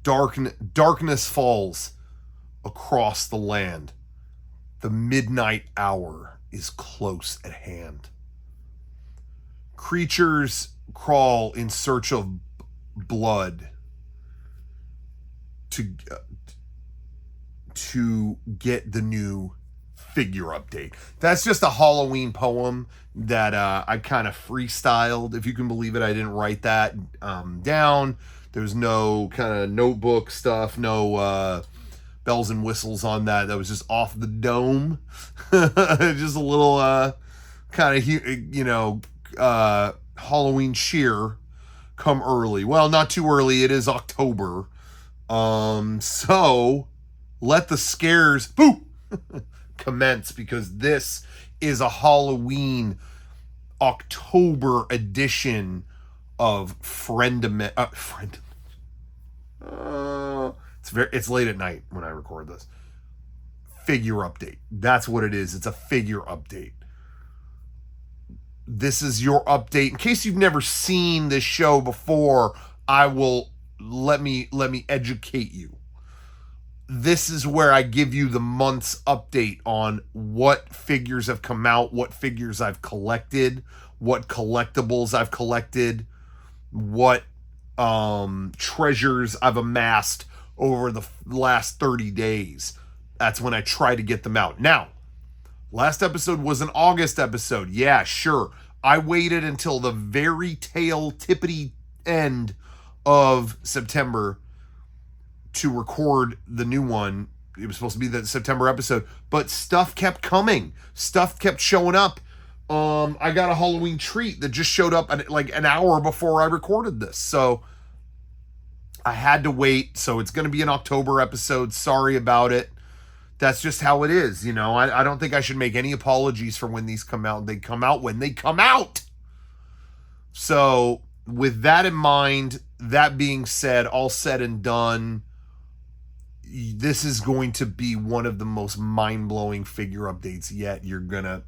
Darkness falls across the land. The midnight hour is close at hand. Creatures crawl in search of blood to get the new figure update. That's just a Halloween poem that I kind of freestyled. If you can believe it, I didn't write that down. There's no kind of notebook stuff, no bells and whistles on that. That was just off the dome. Just a little kind of, Halloween cheer come early. Well, not too early. It is October. So let the scares commence, because this is a Halloween October edition of it's late at night when I record this. Figure update. That's what it is. It's a figure update. This is your update. In case you've never seen this show before, let me educate you. This is where I give you the month's update on what figures have come out, what figures I've collected, what collectibles I've collected, what treasures I've amassed over the last 30 days. That's when I try to get them out. Now, last episode was an August episode. Yeah, sure. I waited until the very tippity end of September to record the new one. It was supposed to be the September episode, but stuff kept coming. Stuff kept showing up. I got a Halloween treat that just showed up like an hour before I recorded this. So I had to wait. So it's going to be an October episode. Sorry about it. That's just how it is. I don't think I should make any apologies for when these come out. They come out when they come out. So with that in mind, that being said, all said and done, this is going to be one of the most mind-blowing figure updates yet. You're gonna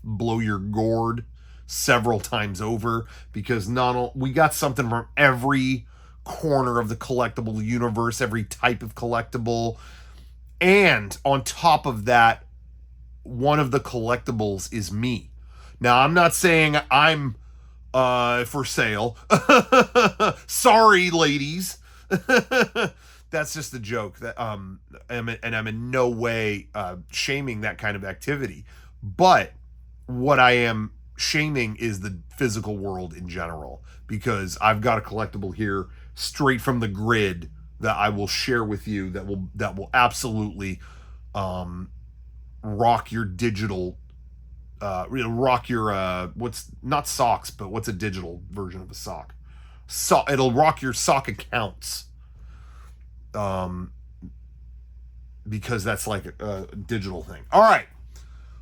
blow your gourd several times over, because we got something from every corner of the collectible universe, every type of collectible. And on top of that, one of the collectibles is me. Now, I'm not saying I'm for sale. Sorry, ladies. That's just a joke. That I'm in no way shaming that kind of activity. But what I am shaming is the physical world in general, because I've got a collectible here straight from the grid that I will share with you that will absolutely rock your digital rock your what's not socks, but what's a digital version of a sock? It'll rock your sock accounts. Because that's like a digital thing. All right,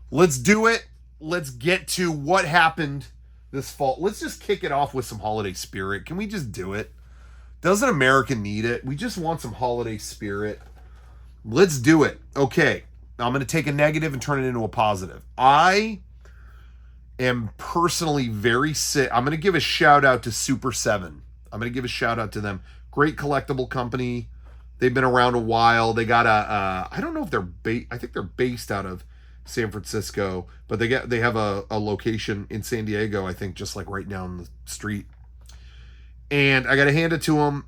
let's do it. Let's get to what happened this fall. Let's just kick it off with some holiday spirit. Can we just do it? Doesn't America need it? We just want some holiday spirit. Let's do it. Okay, I'm going to take a negative and turn it into a positive. I am personally very sick. I'm going to give a shout out to Super 7. I'm going to give a shout out to them. Great collectible company. They've been around a while. They got I don't know if I think they're based out of San Francisco, but they have a location in San Diego, I think, just like right down the street. And I got to hand it to them.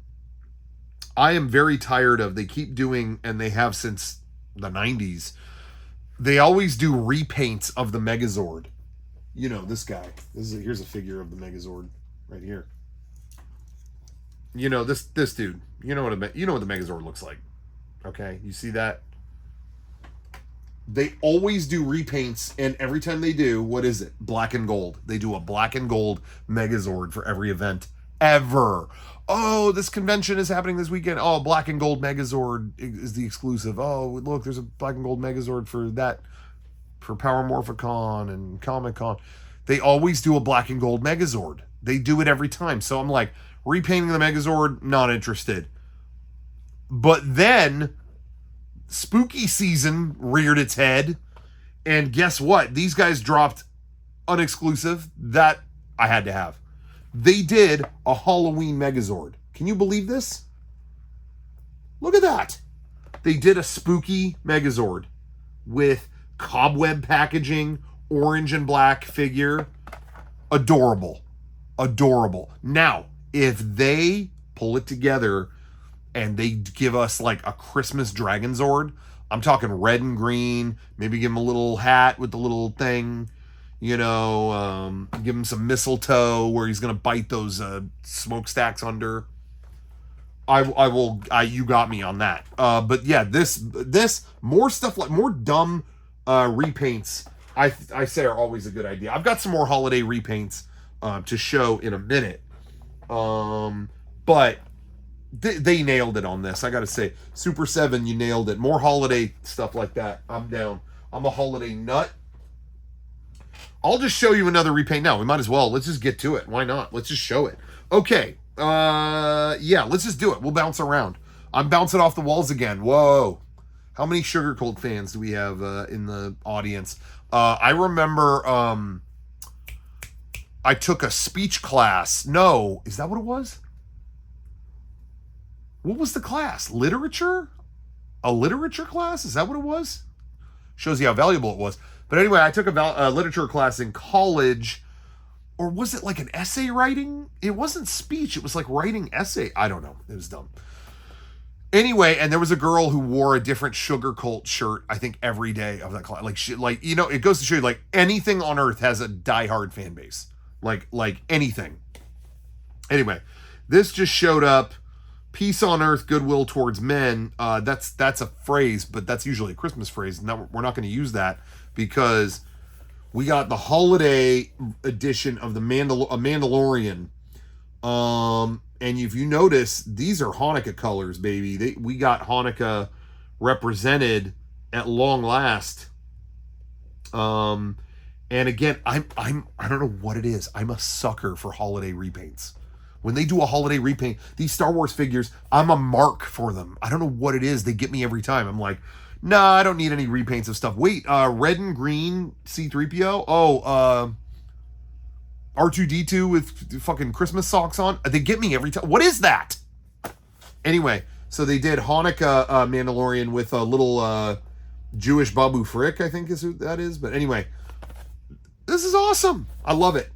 I am very tired of, they keep doing, and they have since the 90s, they always do repaints of the Megazord. This guy. Here's a figure of the Megazord right here. This dude. You know what the Megazord looks like. Okay, you see that? They always do repaints, and every time they do, what is it? Black and gold. They do a black and gold Megazord for every event ever. Oh, this convention is happening this weekend. Oh, black and gold Megazord is the exclusive. Oh, look, there's a black and gold Megazord for Power Morphicon and Comic Con. They always do a black and gold Megazord. They do it every time. So I'm like, repainting the Megazord, not interested. But then spooky season reared its head, and guess what? These guys dropped an exclusive that I had to have. They did a Halloween Megazord. Can you believe this? Look at that. They did a spooky Megazord with cobweb packaging, orange and black figure. Adorable. Adorable. Now, if they pull it together and they give us like a Christmas Dragon Zord, I'm talking red and green, maybe give him a little hat with the little thing, give him some mistletoe where he's going to bite those smokestacks under. You got me on that. But yeah, this more stuff, like more dumb repaints, I say are always a good idea. I've got some more holiday repaints to show in a minute. But they nailed it on this. I got to say, Super 7, you nailed it. More holiday stuff like that. I'm down. I'm a holiday nut. I'll just show you another repaint now. We might as well. Let's just get to it. Why not? Let's just show it. Okay. Yeah, let's just do it. We'll bounce around. I'm bouncing off the walls again. Whoa. How many Sugar Cult fans do we have in the audience? I remember I took a speech class. No, is that what it was? What was the class? Literature? A literature class? Is that what it was? Shows you how valuable it was. But anyway, I took a literature class in college. Or was it like an essay writing? It wasn't speech. It was like writing essay. I don't know. It was dumb. Anyway, and there was a girl who wore a different Sugar Cult shirt, I think, every day of that class. It goes to show you, like, anything on earth has a diehard fan base. Like anything. Anyway, this just showed up. Peace on earth, goodwill towards men. That's a phrase, but that's usually a Christmas phrase. No, we're not going to use that because we got the holiday edition of the Mandalorian. And if you notice, these are Hanukkah colors, baby. We got Hanukkah represented at long last. And again, I don't know what it is. I'm a sucker for holiday repaints. When they do a holiday repaint, these Star Wars figures, I'm a mark for them. I don't know what it is. They get me every time. I'm like, nah, I don't need any repaints of stuff. Wait, red and green C-3PO? Oh, R2-D2 with fucking Christmas socks on? They get me every time. What is that? Anyway, so they did Hanukkah Mandalorian with a little Jewish Babu Frick, I think is who that is. But anyway, this is awesome. I love it.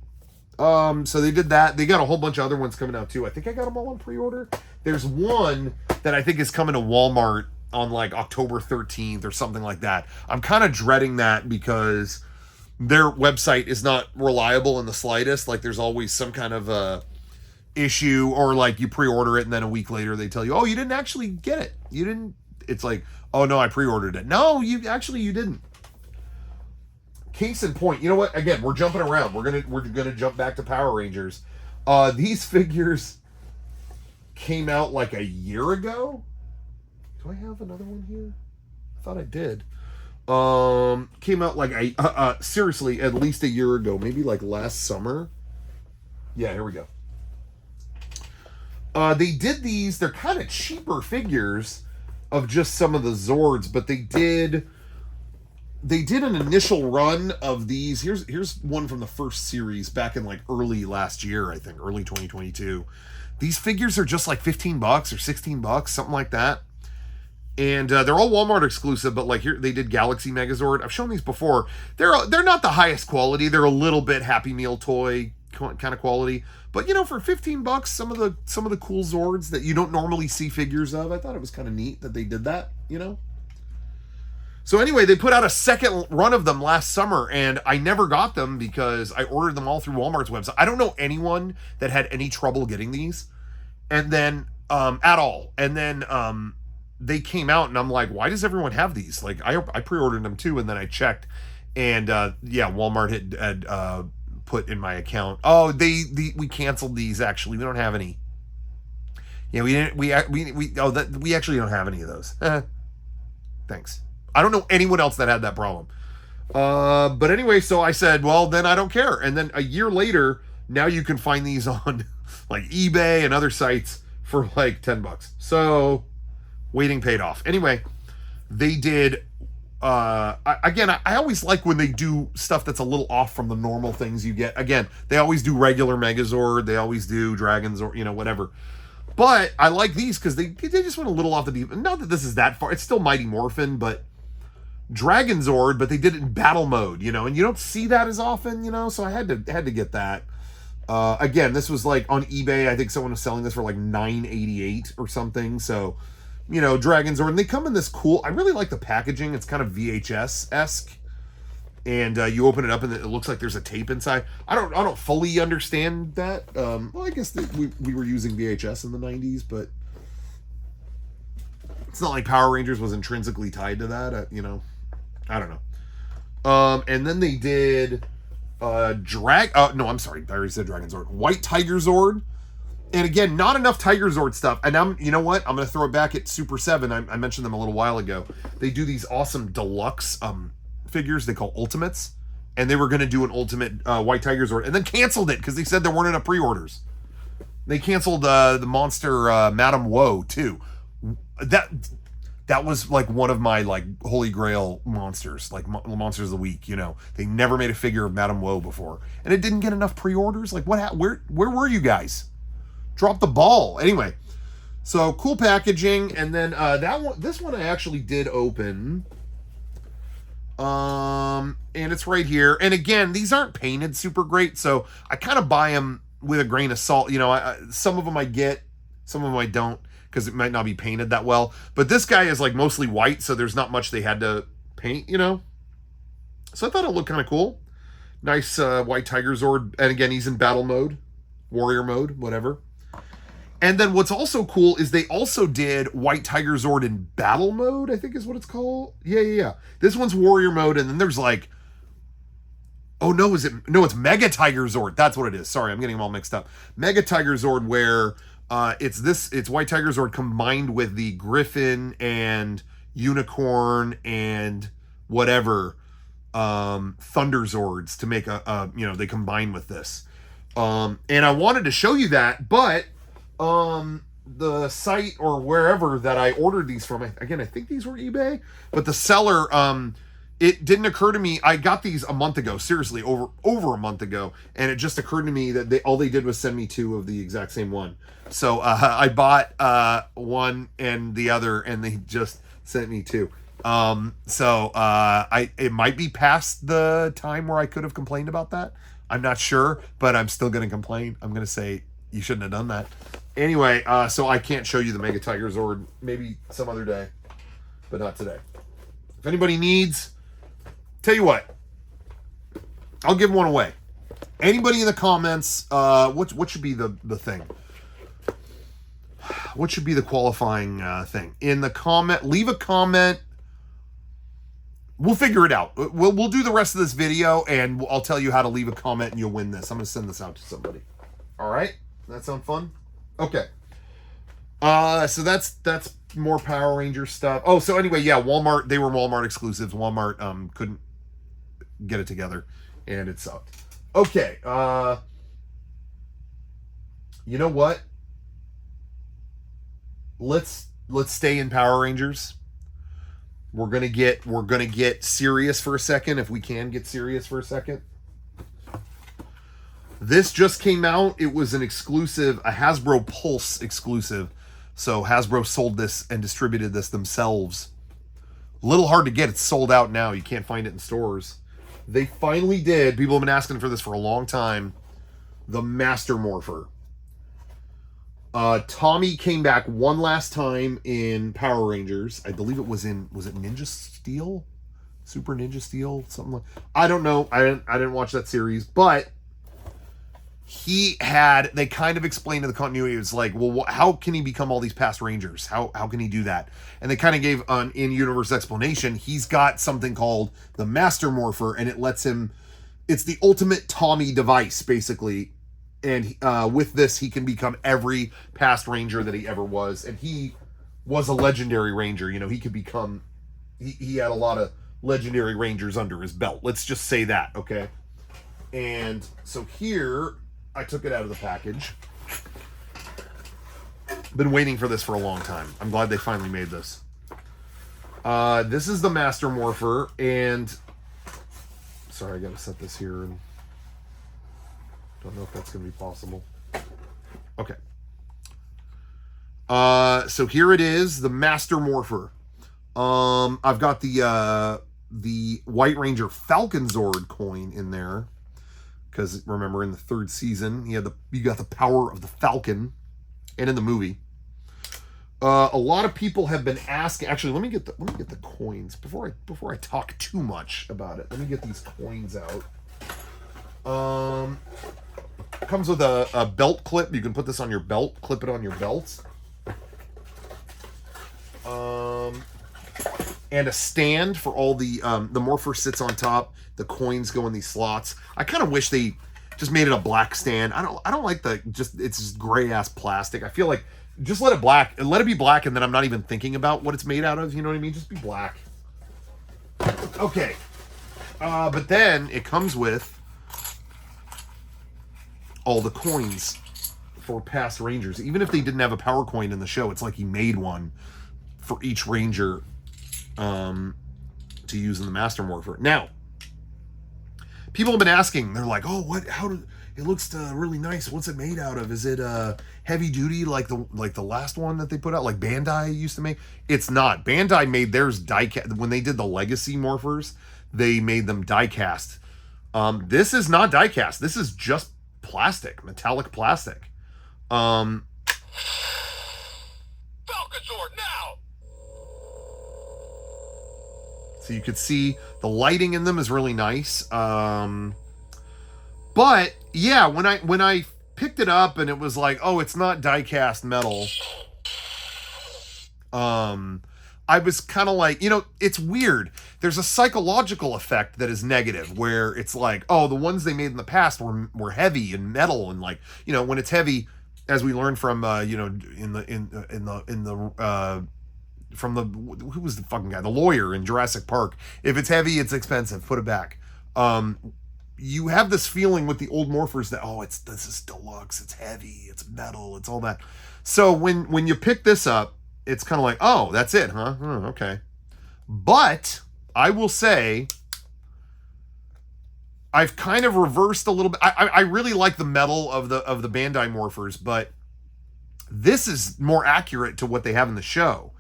So they did that. They got a whole bunch of other ones coming out too. I think I got them all on pre-order. There's one that I think is coming to Walmart on like October 13th or something like that. I'm kind of dreading that because their website is not reliable in the slightest. Like there's always some kind of issue, or like you pre-order it and then a week later they tell you, oh, you didn't actually get it. You didn't. It's like, oh no, I pre-ordered it. No, you didn't. Case in point, you know what? Again, we're jumping around. We're gonna jump back to Power Rangers. These figures came out like a year ago. Do I have another one here? I thought I did. Came out like seriously, at least a year ago, maybe like last summer. Yeah, here we go. They did these. They're kind of cheaper figures of just some of the Zords, but they did an initial run of these. Here's one from the first series back in like early last year, I think, early 2022. These figures are just like $15 or $16, something like that. And they're all Walmart exclusive, but like here they did Galaxy Megazord. I've shown these before. They're not the highest quality. They're a little bit Happy Meal toy kind of quality. But for $15, some of the cool Zords that you don't normally see figures of, I thought it was kind of neat that they did that, So anyway, they put out a second run of them last summer, and I never got them because I ordered them all through Walmart's website. I don't know anyone that had any trouble getting these, and then at all. And then they came out, and I'm like, why does everyone have these? Like I pre-ordered them too, and then I checked, and Walmart had put in my account. Oh, we canceled these. Actually, we don't have any. Yeah, we didn't. We actually don't have any of those. Thanks. I don't know anyone else that had that problem. But anyway, so I said, well, then I don't care. And then a year later, now you can find these on like eBay and other sites for like $10. So waiting paid off. Anyway, they did, I always like when they do stuff that's a little off from the normal things you get. Again, they always do regular Megazord. They always do Dragons or, whatever. But I like these because they just went a little off the deep. Not that this is that far. It's still Mighty Morphin, but Dragon Zord, but they did it in battle mode, you know, and you don't see that as often, you know, so I had to get that. Again, this was like on eBay. I think someone was selling this for like $9.88 or something. So, you know, Dragon Zord, and they come in this cool. I really like the packaging. It's kind of VHS-esque, and you open it up and it looks like there's a tape inside. I don't fully understand that. Well, I guess we were using VHS in the 90s, but it's not like Power Rangers was intrinsically tied to that. You know, I don't know. And then they did no, I'm sorry, I already said Dragon Zord. White Tiger Zord. And again, not enough Tiger Zord stuff. And you know what? I'm going to throw it back at Super 7. I mentioned them a little while ago. They do these awesome deluxe figures they call Ultimates. And they were going to do an Ultimate White Tiger Zord and then canceled it because they said there weren't enough pre-orders. They canceled the monster Madame Woe too. That was like one of my like holy grail monsters, like monsters of the week. You know, they never made a figure of Madame Woe before, and it didn't get enough pre-orders. Like, where were you guys? Drop the ball. Anyway, so cool packaging, and then this one I actually did open, and it's right here. And again, these aren't painted super great, so I kind of buy them with a grain of salt. You know, some of them I get, some of them I don't, because it might not be painted that well. But this guy is like mostly white, so there's not much they had to paint, you know? So I thought it looked kind of cool. Nice White Tiger Zord. And again, he's in battle mode, warrior mode, whatever. And then what's also cool is they also did White Tiger Zord in battle mode, I think is what it's called. Yeah. This one's warrior mode, and then there's like... Oh, no, it's Mega Tiger Zord. That's what it is. Sorry, I'm getting them all mixed up. Mega Tiger Zord, where... it's White Tiger Zord combined with the Griffin and Unicorn and whatever Thunder Zords to make they combine with this. And I wanted to show you that, but the site or wherever that I ordered these from, again, I think these were eBay, but the seller, it didn't occur to me. I got these a month ago, seriously, over a month ago, and it just occurred to me that all they did was send me 2 of the exact same one. So I bought one and the other, and they just sent me 2. It might be past the time where I could have complained about that. I'm not sure, but I'm still going to complain. I'm going to say you shouldn't have done that. Anyway, so I can't show you the Mega Tiger Zord. Maybe some other day, but not today. If anybody needs, tell you what, I'll give one away. Anybody in the comments, what should be the thing? What should be the qualifying thing? In the comment, leave a comment. We'll figure it out. We'll do the rest of this video, and I'll tell you how to leave a comment, and you'll win this. I'm going to send this out to somebody. All right? That sound fun? Okay. So that's more Power Ranger stuff. Oh, so anyway, yeah, Walmart, they were Walmart exclusives. Walmart couldn't get it together, and it sucked. Okay. You know what? Let's stay in Power Rangers. We're gonna get serious for a second, if we can get serious for a second. This just came out. It was an exclusive, a Hasbro Pulse exclusive. So Hasbro sold this and distributed this themselves. A little hard to get. It's sold out now. You can't find it in stores. They finally did. People have been asking for this for a long time. The Master Morpher. Tommy came back one last time in Power Rangers. I believe it was it Ninja Steel? Super Ninja Steel? Something like, I don't know. I didn't watch that series, but they kind of explained to the continuity. It was like, well, how can he become all these past Rangers? How can he do that? And they kind of gave an in-universe explanation. He's got something called the Master Morpher, and it lets him, it's the ultimate Tommy device, basically. And with this, he can become every past Ranger that he ever was. And he was a legendary Ranger. You know, he could become, he had a lot of legendary Rangers under his belt. Let's just say that, okay? And so here, I took it out of the package. Been waiting for this for a long time. I'm glad they finally made this. This is the Master Morpher, and sorry, I gotta set this here, and don't know if that's gonna be possible. Okay. So here it is, the Master Morpher. I've got the White Ranger Falcon Zord coin in there, because remember in the third season you got the power of the Falcon, and in the movie. A lot of people have been asking. Actually, let me get the coins before I talk too much about it. Let me get these coins out. Comes with a belt clip. You can put this on your belt. Clip it on your belt. And a stand for all the Morpher sits on top. The coins go in these slots. I kind of wish they just made it a black stand. I don't like it's just gray ass plastic. I feel like just let it be black, and then I'm not even thinking about what it's made out of. You know what I mean? Just be black. Okay. But then it comes with all the coins for past Rangers. Even if they didn't have a power coin in the show, it's like he made one for each Ranger to use in the Master Morpher. Now, people have been asking. They're like, "Oh, it looks really nice. What's it made out of? Is it heavy duty like the last one that they put out, like Bandai used to make?" It's not. Bandai made theirs die-cast. When they did the Legacy Morphers, they made them die-cast. This is not die-cast. This is just plastic, metallic plastic. Falcon Sword now. So you could see the lighting in them is really nice. But yeah, when I picked it up and it was like, oh, it's not die-cast metal. I was kind of like, it's weird. There's a psychological effect that is negative, where it's like, oh, the ones they made in the past were heavy and metal, and like, when it's heavy, as we learned from from who was the fucking guy, the lawyer in Jurassic Park, if it's heavy, it's expensive, put it back. You have this feeling with the old Morphers that, oh, this is deluxe, it's heavy, it's metal, it's all that. So when you pick this up, it's kind of like, oh, that's it, huh? Okay. But I will say, I've kind of reversed a little bit. I really like the metal of the Bandai Morphers, but this is more accurate to what they have in the show.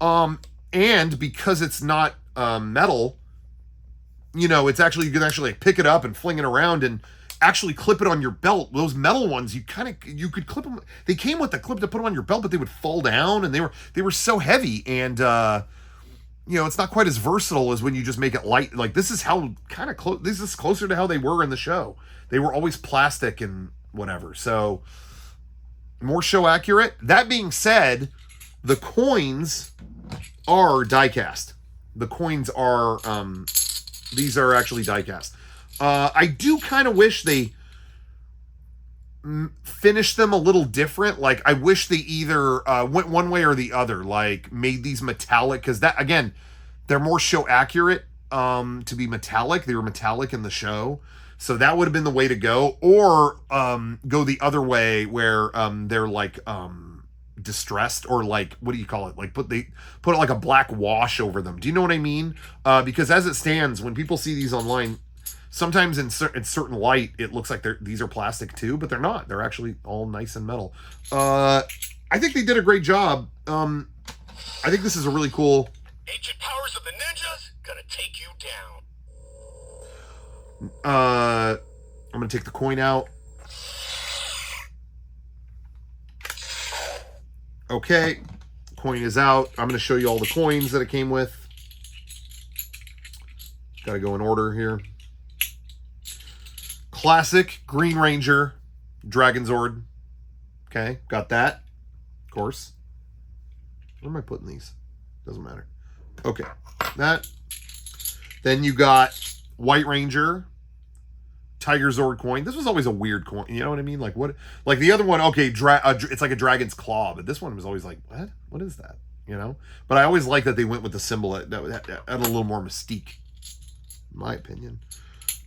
And because it's not metal, it's actually, you can actually pick it up and fling it around and actually clip it on your belt. Those metal ones, you could clip them. They came with the clip to put them on your belt, but they would fall down, and they were so heavy, and it's not quite as versatile as when you just make it light. Like, this is how kind of close. This is closer to how they were in the show. They were always plastic and whatever. So more show accurate. That being said, the coins are die-cast. The coins are these are actually die-cast. I do kind of wish they finished them a little different. Like, I wish they either went one way or the other, like made these metallic, because that, again, they're more show accurate to be metallic. They were metallic in the show, so that would have been the way to go. Or go the other way where they're like distressed, or like, what do you call it, like put it like a black wash over them. Do you know what I mean? Because as it stands, when people see these online, sometimes in certain light, it looks like these are plastic too, but they're not. They're actually all nice and metal. I think they did a great job. I think this is a really cool. Ancient powers of the ninjas gonna take you down. I'm gonna take the coin out. Okay, coin is out. I'm gonna show you all the coins that it came with. Got to go in order here. Classic Green Ranger Dragon Zord. Okay, got that. Of course. Where am I putting these? Doesn't matter. Okay, that. Then you got White Ranger Tiger Zord coin. This was always a weird coin. You know what I mean? Like, what? Like the other one, okay, it's like a dragon's claw, but this one was always like, what? What is that? But I always like that they went with the symbol that had a little more mystique, in my opinion.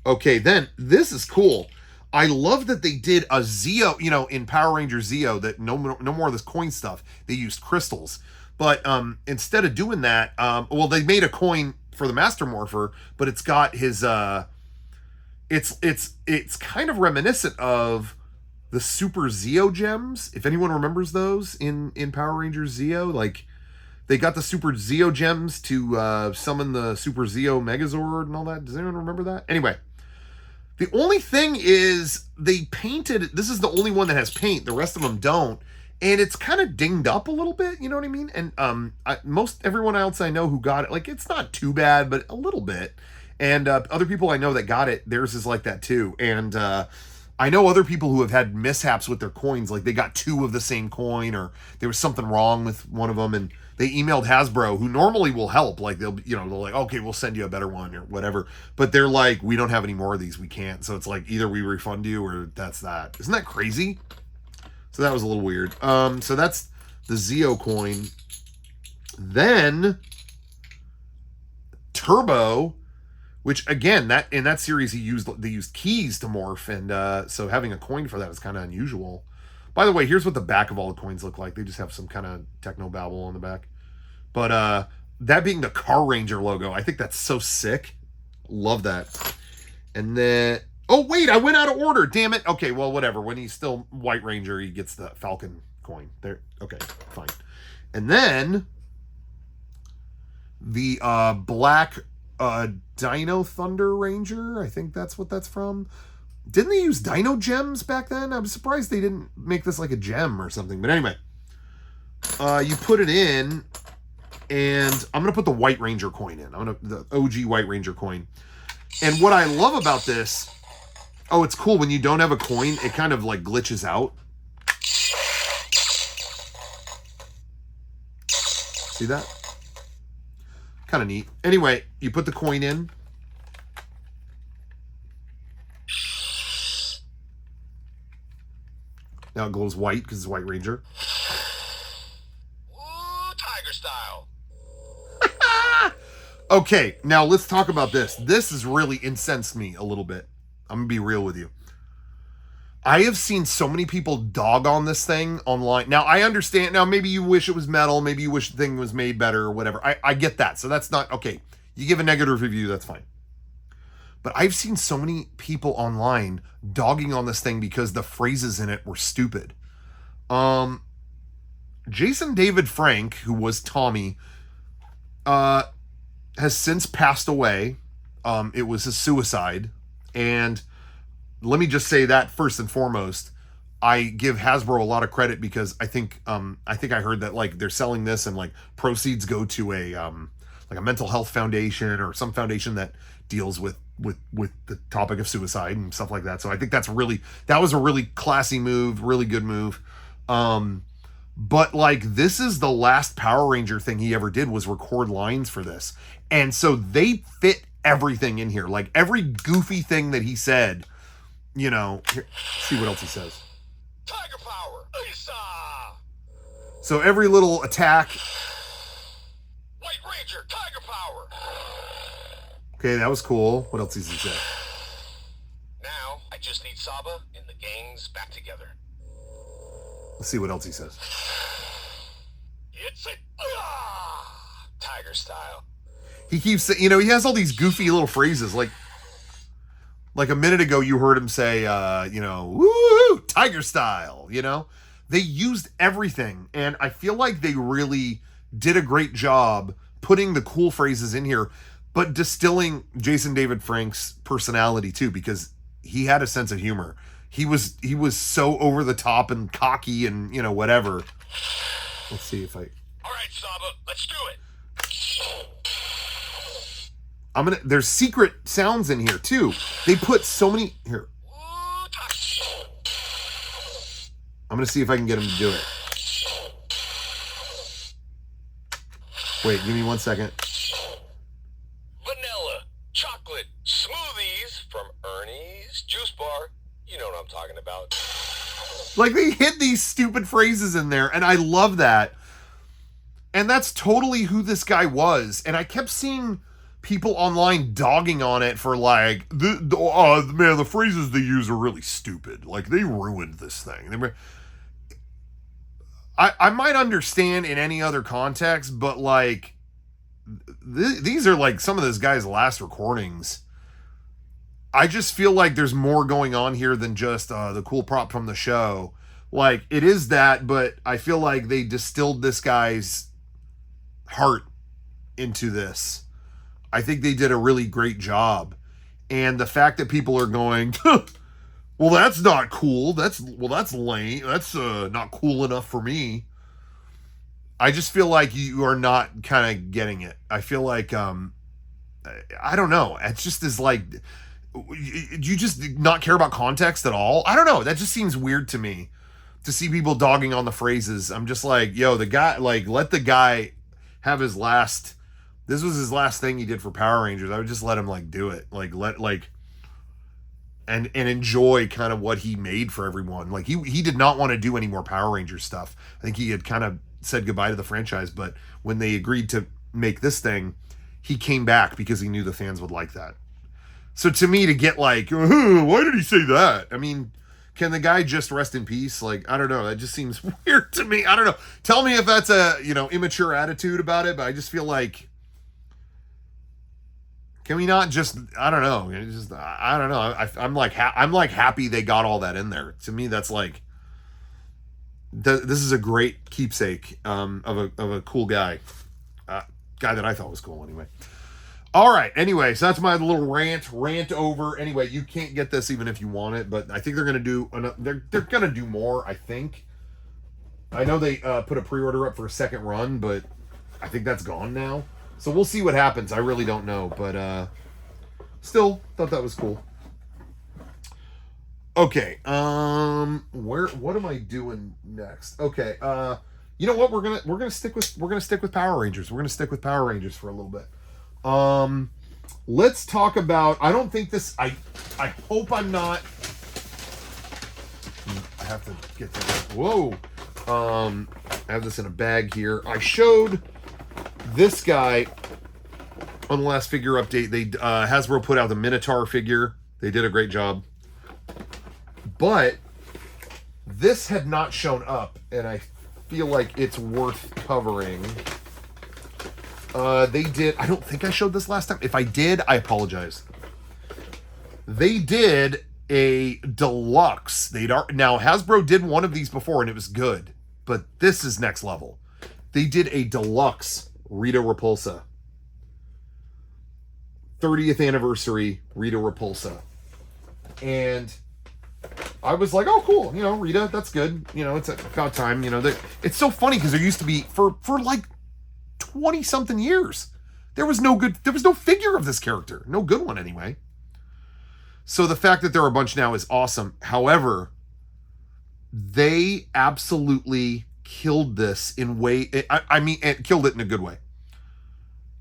Okay, then this is cool. I love that they did a Zeo, in Power Ranger Zeo, that no more of this coin stuff. They used crystals. But instead of doing that, they made a coin for the Master Morpher, but it's got his it's kind of reminiscent of the Super Zeo gems. If anyone remembers those in Power Rangers Zeo, like they got the Super Zeo gems to summon the Super Zeo Megazord and all that. Does anyone remember that? Anyway, the only thing is they painted. This is the only one that has paint. The rest of them don't. And it's kind of dinged up a little bit, you know what I mean? And most everyone else I know who got it, like it's not too bad, but a little bit. And other people I know that got it, theirs is like that too. And I know other people who have had mishaps with their coins, like they got 2 of the same coin, or there was something wrong with one of them, and they emailed Hasbro, who normally will help. Like they'll like, okay, we'll send you a better one or whatever. But they're like, we don't have any more of these, we can't. So it's like either we refund you or that's that. Isn't that crazy? So that was a little weird. So that's the Zeo coin. Then Turbo, which again, that in that series they used keys to morph, and so having a coin for that is kind of unusual. By the way, here's what the back of all the coins look like. They just have some kind of techno babble on the back. But that being the Car Ranger logo, I think that's so sick. Love that. And then oh, wait, I went out of order. Damn it. Okay, well, whatever. When he's still White Ranger, he gets the Falcon coin. There. Okay, fine. And then the black Dino Thunder Ranger. I think that's what that's from. Didn't they use Dino Gems back then? I'm surprised they didn't make this like a gem or something. But anyway, you put it in, and I'm going to put the White Ranger coin in. The OG White Ranger coin. And what I love about this... Oh, it's cool when you don't have a coin, it kind of like glitches out. See that? Kind of neat. Anyway, you put the coin in. Now it glows white because it's White Ranger. Ooh, tiger style. Okay, now let's talk about this. This has really incensed me a little bit. I'm going to be real with you. I have seen so many people dog on this thing online. Now, I understand. Now, maybe you wish it was metal. Maybe you wish the thing was made better or whatever. I get that. So that's not... Okay, you give a negative review, that's fine. But I've seen so many people online dogging on this thing because the phrases in it were stupid. Jason David Frank, who was Tommy, has since passed away. It was his suicide. And let me just say that first and foremost, I give Hasbro a lot of credit because I think I heard that like they're selling this and like proceeds go to a like a mental health foundation or some foundation that deals with the topic of suicide and stuff like that. So I think that was a really classy move, really good move. But like this is the last Power Ranger thing he ever did was record lines for this. And so they fit everything in here. Like every goofy thing that he said, you know, here, see what else he says. Tiger power. Isa. So every little attack. White Ranger, tiger power. Okay, that was cool. What else does he say? Now I just need Saba and the gang's back together. Let's see what else he says. It's a tiger style. He keeps, you know, he has all these goofy little phrases. Like a minute ago, you heard him say, you know, woo, tiger style, you know? They used everything. And I feel like they really did a great job putting the cool phrases in here, but distilling Jason David Frank's personality too, because he had a sense of humor. He was so over the top and cocky and, you know, whatever. Let's see if I... All right, Saba, let's do it. There's secret sounds in here too. They put so many here. I'm gonna see if I can get him to do it. Wait, give me 1 second. Vanilla, chocolate, smoothies from Ernie's Juice Bar. You know what I'm talking about. Like they hid these stupid phrases in there, and I love that. And that's totally who this guy was. And I kept seeing people online dogging on it for like, the phrases they use are really stupid. Like they ruined this thing. I might understand in any other context, but like these are like some of this guy's last recordings. I just feel like there's more going on here than just the cool prop from the show. Like, it is that, but I feel like they distilled this guy's heart into this. I think they did a really great job. And the fact that people are going, well, that's not cool. That's lame. That's not cool enough for me. I just feel like you are not kind of getting it. I feel like I don't know. It's just is like, you just not care about context at all. I don't know. That just seems weird to me to see people dogging on the phrases. I'm just like, yo, the guy, like, let the guy have his last. This was his last thing he did for Power Rangers. I would just let him like do it, and enjoy kind of what he made for everyone. Like he did not want to do any more Power Rangers stuff. I think he had kind of said goodbye to the franchise, but when they agreed to make this thing, he came back because he knew the fans would like that. So to me, to get like, why did he say that? I mean, can the guy just rest in peace? Like, I don't know. That just seems weird to me. I don't know. Tell me if that's a, immature attitude about it, but I just feel like, can we not just, I don't know. I don't know. I'm like happy they got all that in there. To me, that's like, this is a great keepsake of a cool guy. Guy that I thought was cool anyway. All right. Anyway, so that's my little rant over. Anyway, you can't get this even if you want it, but I think they're going to do, they're going to do more, I think. I know they put a pre-order up for a second run, but I think that's gone now. So we'll see what happens. I really don't know, but still thought that was cool. Okay, what am I doing next? Okay, you know what? We're gonna stick with Power Rangers. We're gonna stick with Power Rangers for a little bit. Let's talk about. I don't think this. I hope I'm not. I have to get to. Whoa. I have this in a bag here. I showed this guy on the last figure update. They Hasbro put out the Minotaur figure. They did a great job. But this had not shown up, and I feel like it's worth covering. They did. I don't think I showed this last time. If I did, I apologize. They did a deluxe. Now Hasbro did one of these before, and it was good, but this is next level. They did a deluxe Rita Repulsa. 30th anniversary Rita Repulsa. And I was like, oh, cool. Rita, that's good. It's about time. It's so funny because there used to be, for like 20 something years, there was no figure of this character. No good one anyway. So the fact that there are a bunch now is awesome. However, they absolutely killed this in killed it in a good way.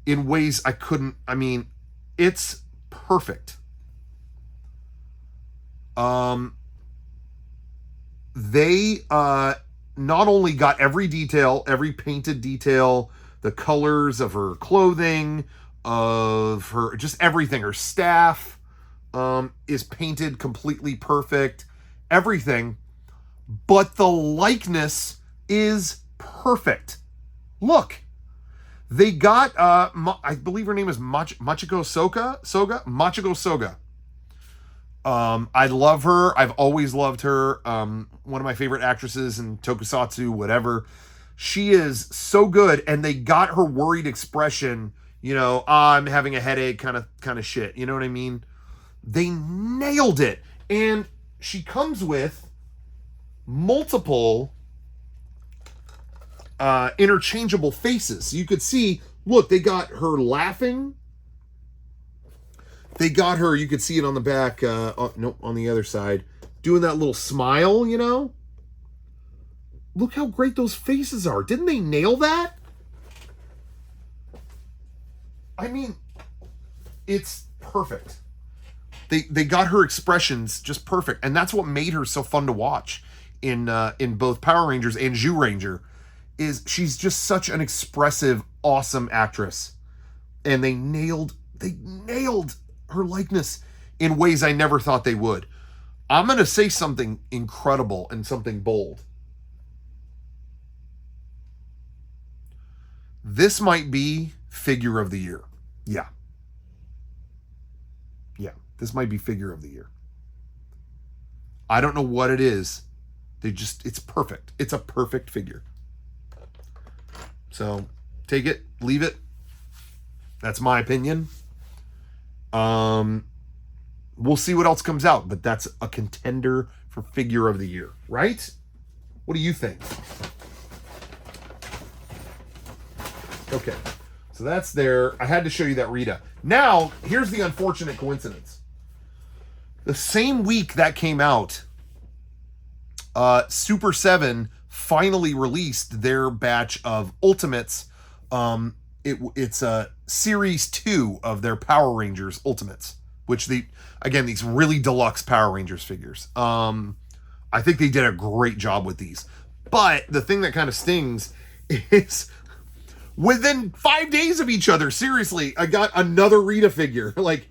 In ways I couldn't, it's perfect. They not only got every detail, every painted detail, the colors of her clothing, of her, just everything, her staff is painted completely perfect, everything, but the likeness is perfect. Look, they got, I believe her name is Machiko Soga. I love her. I've always loved her. One of my favorite actresses in Tokusatsu, whatever. She is so good, and they got her worried expression, I'm having a headache kind of shit. You know what I mean? They nailed it. And she comes with multiple interchangeable faces. So you could see, look, they got her laughing. They got her, you could see it on the back, on the other side, doing that little smile, Look how great those faces are. Didn't they nail that? It's perfect. They got her expressions just perfect, and that's what made her so fun to watch in both Power Rangers and Zyuranger. Is she's just such an expressive, awesome actress, and they nailed her likeness in ways I never thought they would. I'm gonna say something incredible and something bold. This might be figure of the year. Yeah. Yeah, this might be figure of the year. I don't know what it is. It's perfect. It's a perfect figure. So take it, leave it. That's my opinion. We'll see what else comes out, but that's a contender for figure of the year, right? What do you think? Okay, so that's there. I had to show you that Rita. Now, here's the unfortunate coincidence. The same week that came out, Super 7 finally released their batch of Ultimates. It's a Series 2 of their Power Rangers Ultimates, which these really deluxe Power Rangers figures. I think they did a great job with these. But the thing that kind of stings is within 5 days of each other, seriously, I got another Rita figure. Like,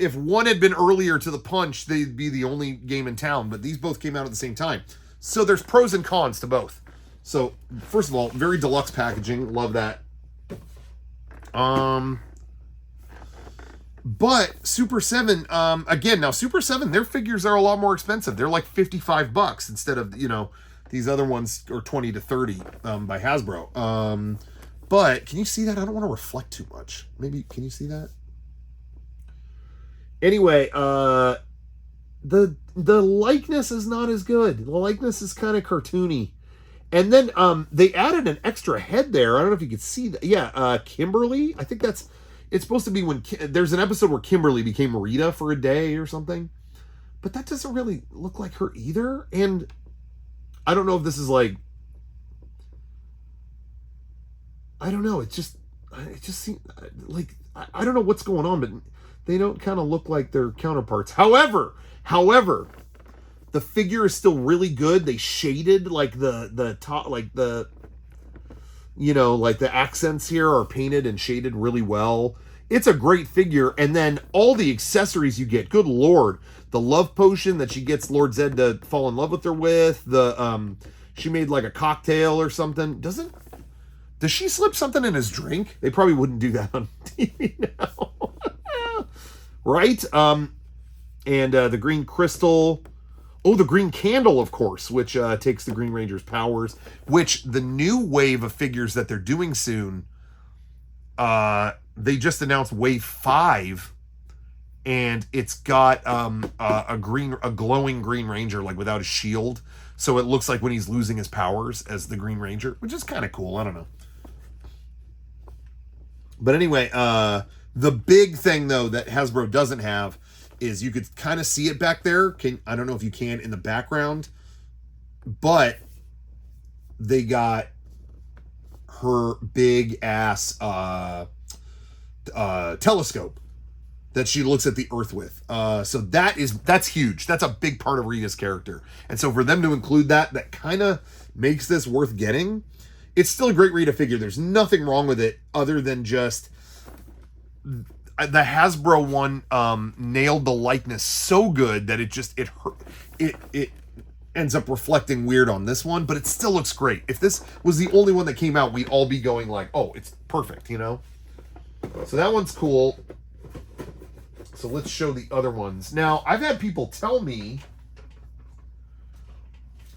if one had been earlier to the punch, they'd be the only game in town, but these both came out at the same time. So there's pros and cons to both. So, first of all, very deluxe packaging. Love that. But Super 7, again, now Super 7, their figures are a lot more expensive. They're like $55 instead of, these other ones are 20 to 30 by Hasbro. But can you see that? I don't want to reflect too much. Maybe, can you see that? Anyway, the likeness is not as good. The likeness is kind of cartoony. And then they added an extra head there. I don't know if you could see that. Yeah, Kimberly. I think it's supposed to be when there's an episode where Kimberly became Rita for a day or something. But that doesn't really look like her either. And I don't know if this is like, I don't know. It just seems like, I don't know what's going on, but they don't kind of look like their counterparts. However, the figure is still really good. They shaded like the top, like the accents here are painted and shaded really well. It's a great figure. And then all the accessories you get, good Lord, the love potion that she gets Lord Zed to fall in love with her with, she made like a cocktail or something. Does she slip something in his drink? They probably wouldn't do that on TV now. Right? And the green crystal. Oh, the green candle, of course, which takes the Green Ranger's powers, which the new wave of figures that they're doing soon, they just announced wave 5, and it's got a glowing Green Ranger, like without a shield. So it looks like when he's losing his powers as the Green Ranger, which is kind of cool. I don't know. But anyway, the big thing, though, that Hasbro doesn't have is you could kind of see it back there. I don't know if you can in the background, but they got her big ass telescope that she looks at the Earth with. So that's huge. That's a big part of Rita's character. And so for them to include that kind of makes this worth getting. It's still a great Rita figure. There's nothing wrong with it other than just the Hasbro one nailed the likeness so good that it ends up reflecting weird on this one, but it still looks great. If this was the only one that came out, we'd all be going like, oh, it's perfect, So that one's cool. So let's show the other ones. Now, I've had people tell me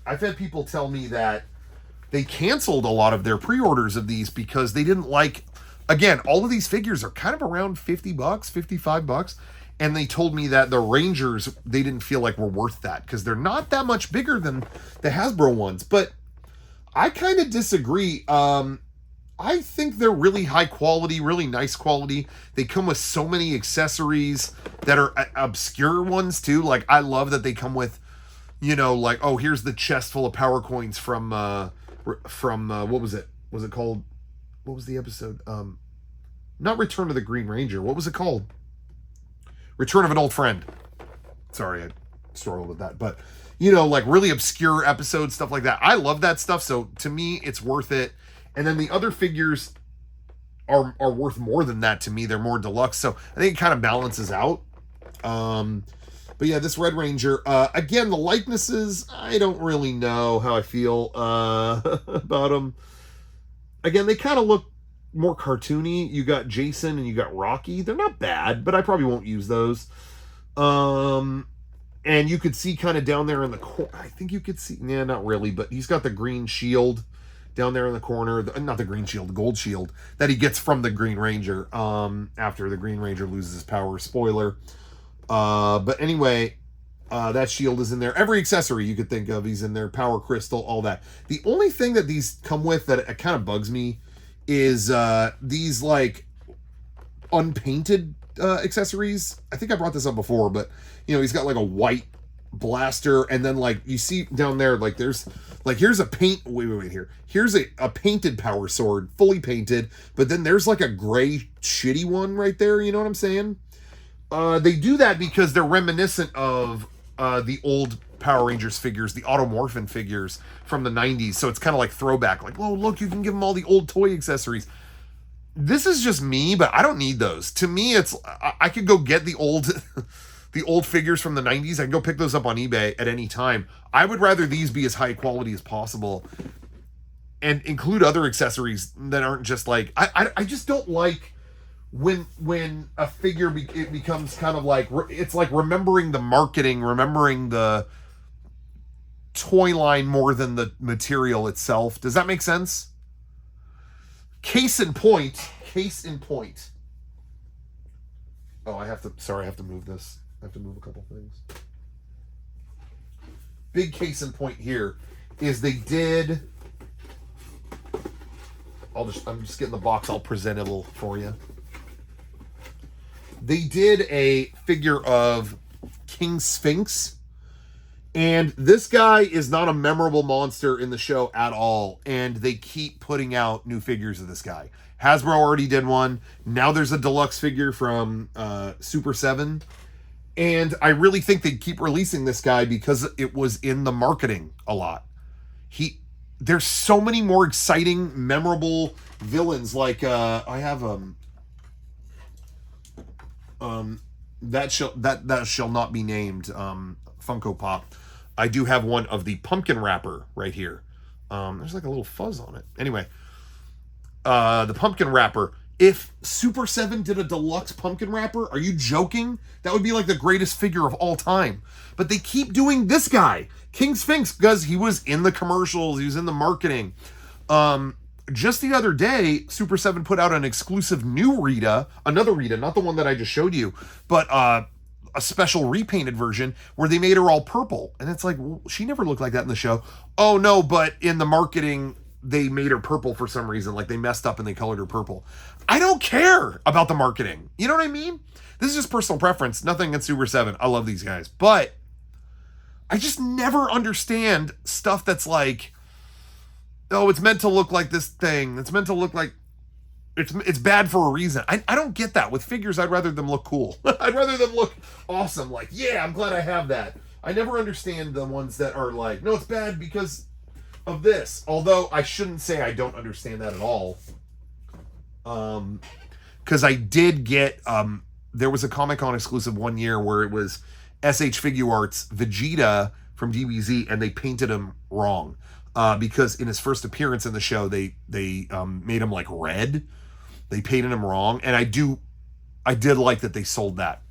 that they canceled a lot of their pre-orders of these because they didn't like. Again, all of these figures are kind of around $50, $55, and they told me that the Rangers, they didn't feel like were worth that because they're not that much bigger than the Hasbro ones. But I kind of disagree. I think they're really high quality, really nice quality. They come with so many accessories that are obscure ones too. Like, I love that they come with, like, oh, here's the chest full of power coins from what was it? Was it called? What was the episode? Not Return of the Green Ranger. What was it called? Return of an Old Friend. Sorry, I struggled with that. But, like really obscure episodes, stuff like that. I love that stuff. So to me, it's worth it. And then the other figures are worth more than that to me. They're more deluxe. So I think it kind of balances out. But yeah, this Red Ranger, again, the likenesses, I don't really know how I feel about them. Again, they kind of look more cartoony. You got Jason and you got Rocky. They're not bad, but I probably won't use those. And you could see kind of down there in the corner. I think you could see, yeah, not really, but he's got the green shield down there in the corner. Not the green shield, the gold shield that he gets from the Green Ranger. After the Green Ranger loses his power. Spoiler. But anyway, that shield is in there. Every accessory you could think of, he's in there. Power crystal, all that. The only thing that these come with that it kind of bugs me is these like unpainted accessories. I think I brought this up before, but you know, he's got like a white blaster, and then like you see down there, like there's like here's a paint wait here. Here's a painted power sword, fully painted, but then there's like a gray shitty one right there, you know what I'm saying? They do that because they're reminiscent of the old Power Rangers figures, the Automorphin figures from the 90s. So it's kind of like throwback, like, whoa, look, you can give them all the old toy accessories. This is just me, but I don't need those. To me, it's I could go get the old the old figures from the 90s. I can go pick those up on eBay at any time. I would rather these be as high quality as possible and include other accessories that aren't just like I just don't like when a figure it becomes kind of like it's like remembering the marketing, remembering the toy line more than the material itself. Does that make sense? Case in point. Oh, I have to move this. I have to move a couple things. Big case in point here is they did. I'm just getting the box all presentable for you. They did a figure of King Sphinx. And this guy is not a memorable monster in the show at all. And they keep putting out new figures of this guy. Hasbro already did one. Now there's a deluxe figure from Super 7. And I really think they keep releasing this guy because it was in the marketing a lot. There's so many more exciting, memorable villains. Like I have that shall not be named Funko Pop. I do have one of the pumpkin wrapper right here. There's like a little fuzz on it. Anyway, the pumpkin wrapper. If Super 7 did a deluxe pumpkin wrapper, are you joking? That would be like the greatest figure of all time. But they keep doing this guy, King Sphinx, because he was in the commercials, he was in the marketing. Just the other day, Super 7 put out an exclusive new Rita, another Rita, not the one that I just showed you, but a special repainted version where they made her all purple. And it's like, well, she never looked like that in the show. Oh no, but in the marketing, they made her purple for some reason. Like they messed up and they colored her purple. I don't care about the marketing. You know what I mean? This is just personal preference. Nothing against Super 7. I love these guys. But I just never understand stuff that's like, oh, it's meant to look like this thing. It's meant to look like it's bad for a reason. I don't get that. With figures, I'd rather them look cool. I'd rather them look awesome. Like, yeah, I'm glad I have that. I never understand the ones that are like, no, it's bad because of this. Although I shouldn't say I don't understand that at all. Because I did get, there was a Comic-Con exclusive one year where it was SH Figuarts Vegeta from DBZ, and they painted him wrong. Because in his first appearance in the show, they made him like red. They painted him wrong, and I did like that they sold that.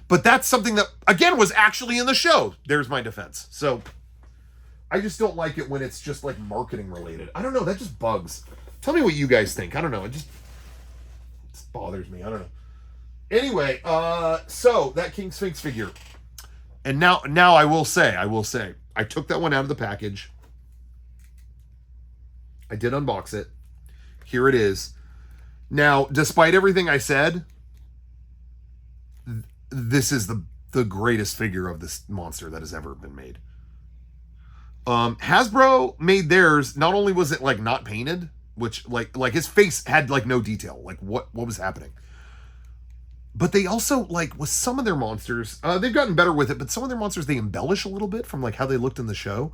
But that's something that, again, was actually in the show. There's my defense. So I just don't like it when it's just like marketing related. I don't know. That just bugs. Tell me what you guys think. I don't know. It just bothers me. I don't know. Anyway, so that King Sphinx figure. And now I will say, I took that one out of the package. I did unbox it. Here it is. Now, despite everything I said, this is the greatest figure of this monster that has ever been made. Hasbro made theirs. Not only was it like not painted, which like his face had like no detail, like what was happening. But they also, like, with some of their monsters, they've gotten better with it, but some of their monsters, they embellish a little bit from, like, how they looked in the show.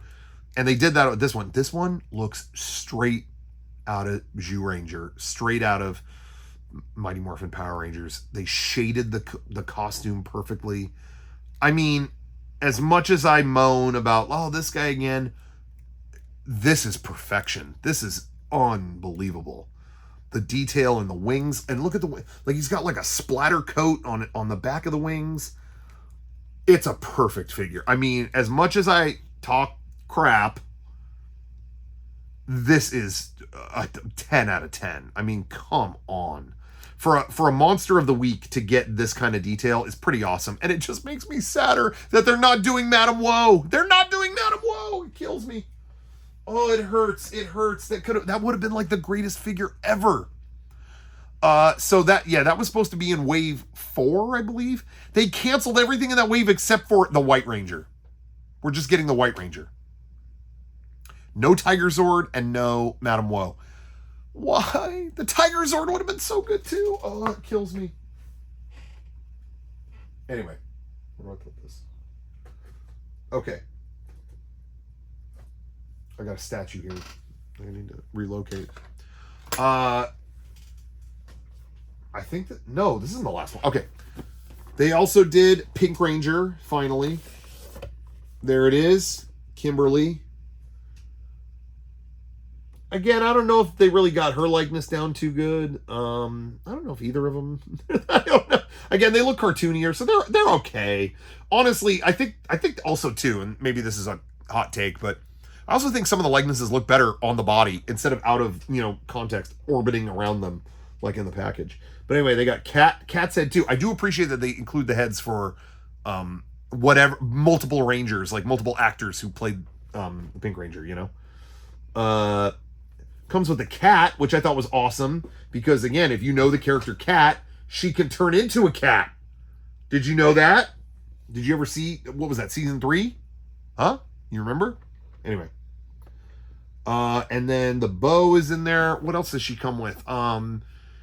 And they did that with this one. This one looks straight out of Zyuranger, straight out of Mighty Morphin Power Rangers. They shaded the costume perfectly. I mean, as much as I moan about, oh, this guy again, this is perfection. This is unbelievable. the detail in the wings, and look at the like he's got like a splatter coat on the back of the wings. It's a perfect figure. I mean, as much as I talk crap, this is a 10 out of 10. I mean, come on. For a monster of the week to get this kind of detail is pretty awesome, and it just makes me sadder that they're not doing Madame Woe. They're not doing Madame Woe. It kills me. Oh, it hurts. It hurts. That would have been like the greatest figure ever. So that was supposed to be in wave 4, I believe. They canceled everything in that wave except for the White Ranger. We're just getting the White Ranger. No Tiger Zord and no Madame Woe. Why? The Tiger Zord would have been so good too. Oh, it kills me. Anyway, where do I put this? Okay. I got a statue here. I need to relocate. I think that... No, this isn't the last one. Okay. They also did Pink Ranger, finally. There it is. Kimberly. Again, I don't know if they really got her likeness down too good. I don't know if either of them... I don't know. Again, they look cartoonier, so they're okay. Honestly, I think also, too, and maybe this is a hot take, but I also think some of the likenesses look better on the body instead of out of, context, orbiting around them like in the package. But anyway, they got Cat's head too. I do appreciate that they include the heads for multiple Rangers, like multiple actors who played the Pink Ranger, Comes with the cat, which I thought was awesome because, again, if you know the character Cat, she can turn into a cat. Did you know that? Did you ever see, what was that, season 3? Huh? You remember? Anyway. And then the bow is in there. What else does she come with?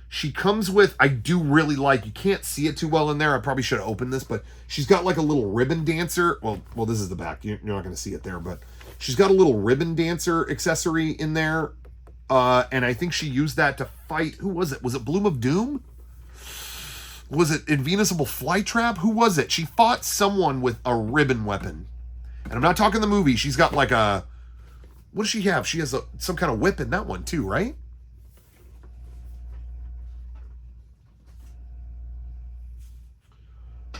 She comes with, I do really like, you can't see it too well in there. I probably should have opened this, but she's got like a little ribbon dancer. Well, this is the back. You're not going to see it there, but she's got a little ribbon dancer accessory in there. And I think she used that to fight, who was it? Was it Bloom of Doom? Was it Invincible Flytrap? Who was it? She fought someone with a ribbon weapon. And I'm not talking the movie. She's got like a... What does she have? She has some kind of whip in that one too, right?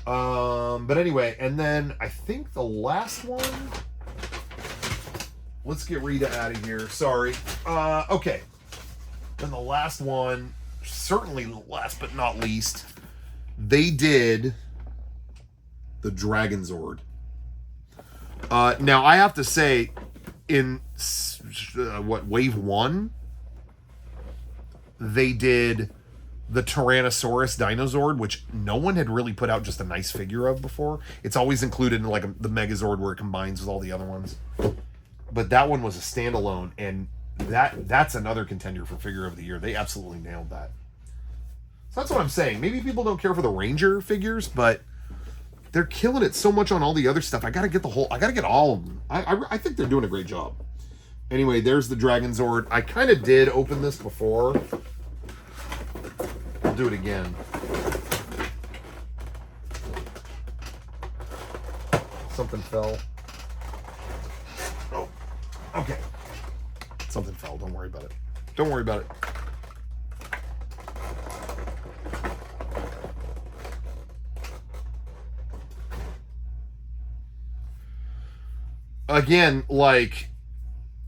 But anyway, and then I think the last one... Let's get Rita out of here. Sorry. Okay. Then the last one, certainly last but not least, they did the Dragon Zord. Now, I have to say, in wave 1, they did the Tyrannosaurus Dinozord, which no one had really put out just a nice figure of before. It's always included in like the Megazord where it combines with all the other ones. But that one was a standalone, and that's another contender for figure of the year. They absolutely nailed that. So that's what I'm saying. Maybe people don't care for the Ranger figures, but they're killing it so much on all the other stuff. I gotta get all of them. I think they're doing a great job. Anyway, there's the Dragon Zord. I kind of did open this before. I'll do it again. Something fell. Oh, okay. Something fell. Don't worry about it. Don't worry about it. Again, like,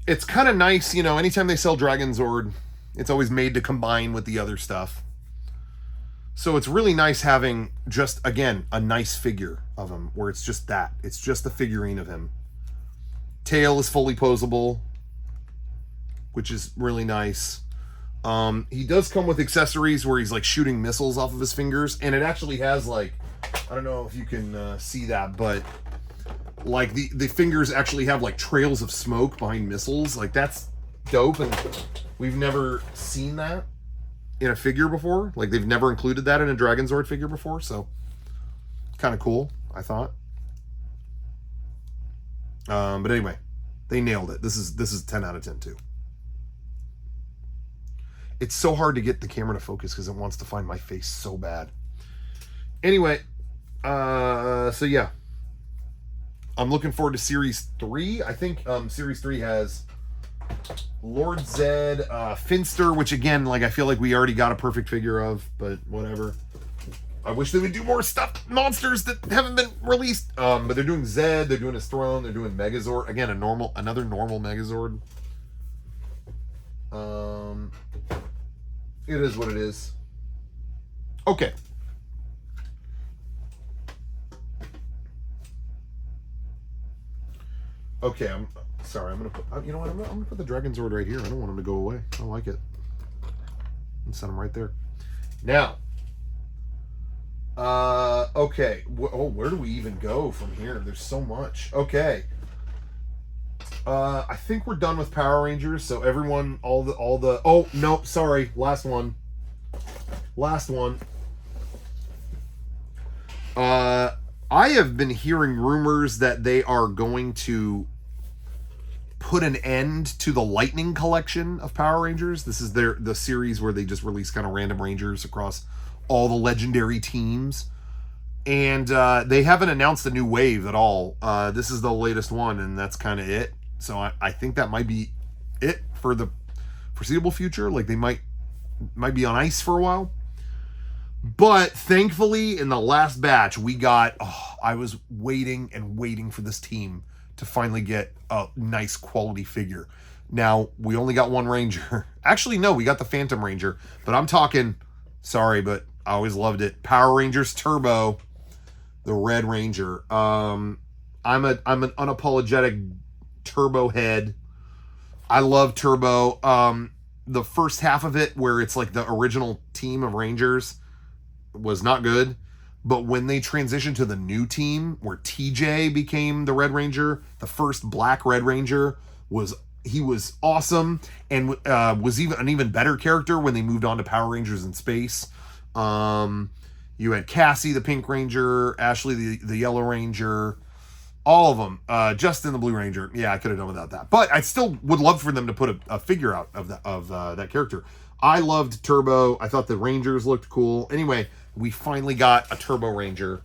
it's kind of nice, anytime they sell Dragon Zord, it's always made to combine with the other stuff. So it's really nice having just, again, a nice figure of him where it's just that. It's just the figurine of him. Tail is fully posable, which is really nice. He does come with accessories where he's like shooting missiles off of his fingers, and it actually has like, I don't know if you can see that, but like the fingers actually have like trails of smoke behind missiles. Like, that's dope, and we've never seen that in a figure before. Like, they've never included that in a Dragon Zord figure before, so kind of cool, I thought. But anyway, they nailed it. This is 10 out of 10 too. It's so hard to get the camera to focus because it wants to find my face so bad. Anyway, so yeah. I'm looking forward to Series 3. I think Series 3 has Lord Zed, Finster, which again, like, I feel like we already got a perfect figure of, but whatever. I wish they would do more stuffed monsters that haven't been released. But they're doing Zed, they're doing his throne, they're doing Megazord. Again, another normal Megazord. It is what it is. Okay. Okay, I'm sorry. I'm gonna put. You know what? I'm gonna put the Dragon Zord right here. I don't want him to go away. I like it. And set him right there. Now. Okay. Where do we even go from here? There's so much. Okay. I think we're done with Power Rangers. So everyone, all the. Oh no, sorry. Last one. I have been hearing rumors that they are going to put an end to the Lightning collection of Power Rangers. This is the series where they just release kind of random Rangers across all the legendary teams. And they haven't announced a new wave at all. This is the latest one, and that's kind of it. So I think that might be it for the foreseeable future. Like, they might be on ice for a while. But thankfully, in the last batch, we got... I was waiting and waiting for this team to finally get a nice quality figure. Now, we only got one Ranger. Actually, no, we got the Phantom Ranger. But I'm talking... Sorry, but I always loved it. Power Rangers Turbo, the Red Ranger. I'm an unapologetic Turbo head. I love Turbo. The first half of it, where it's like the original team of Rangers, was not good. But when they transitioned to the new team, where TJ became the Red Ranger, the first Black Red Ranger was awesome, and was even an even better character when they moved on to Power Rangers in Space. You had Cassie, the Pink Ranger, Ashley, the Yellow Ranger, all of them. Justin, the Blue Ranger. Yeah, I could have done without that, but I still would love for them to put a figure out of that character. I loved Turbo. I thought the Rangers looked cool. Anyway, we finally got a Turbo Ranger.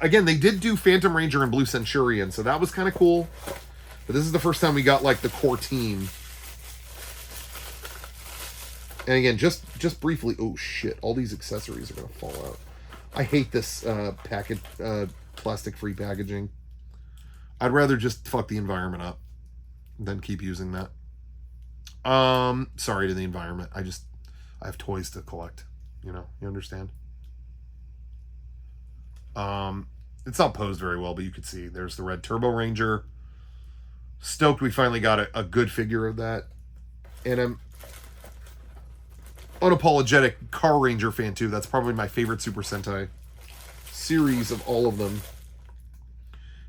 Again, they did do Phantom Ranger and Blue Centurion, so that was kind of cool. But this is the first time we got, like, the core team. And again, just briefly... Oh, shit. All these accessories are going to fall out. I hate this plastic-free packaging. I'd rather just fuck the environment up than keep using that. Sorry to the environment. I have toys to collect. You understand? It's not posed very well, but you could see there's the red Turbo Ranger. Stoked we finally got a good figure of that. And I'm unapologetic Car Ranger fan too. That's probably my favorite Super Sentai series of all of them.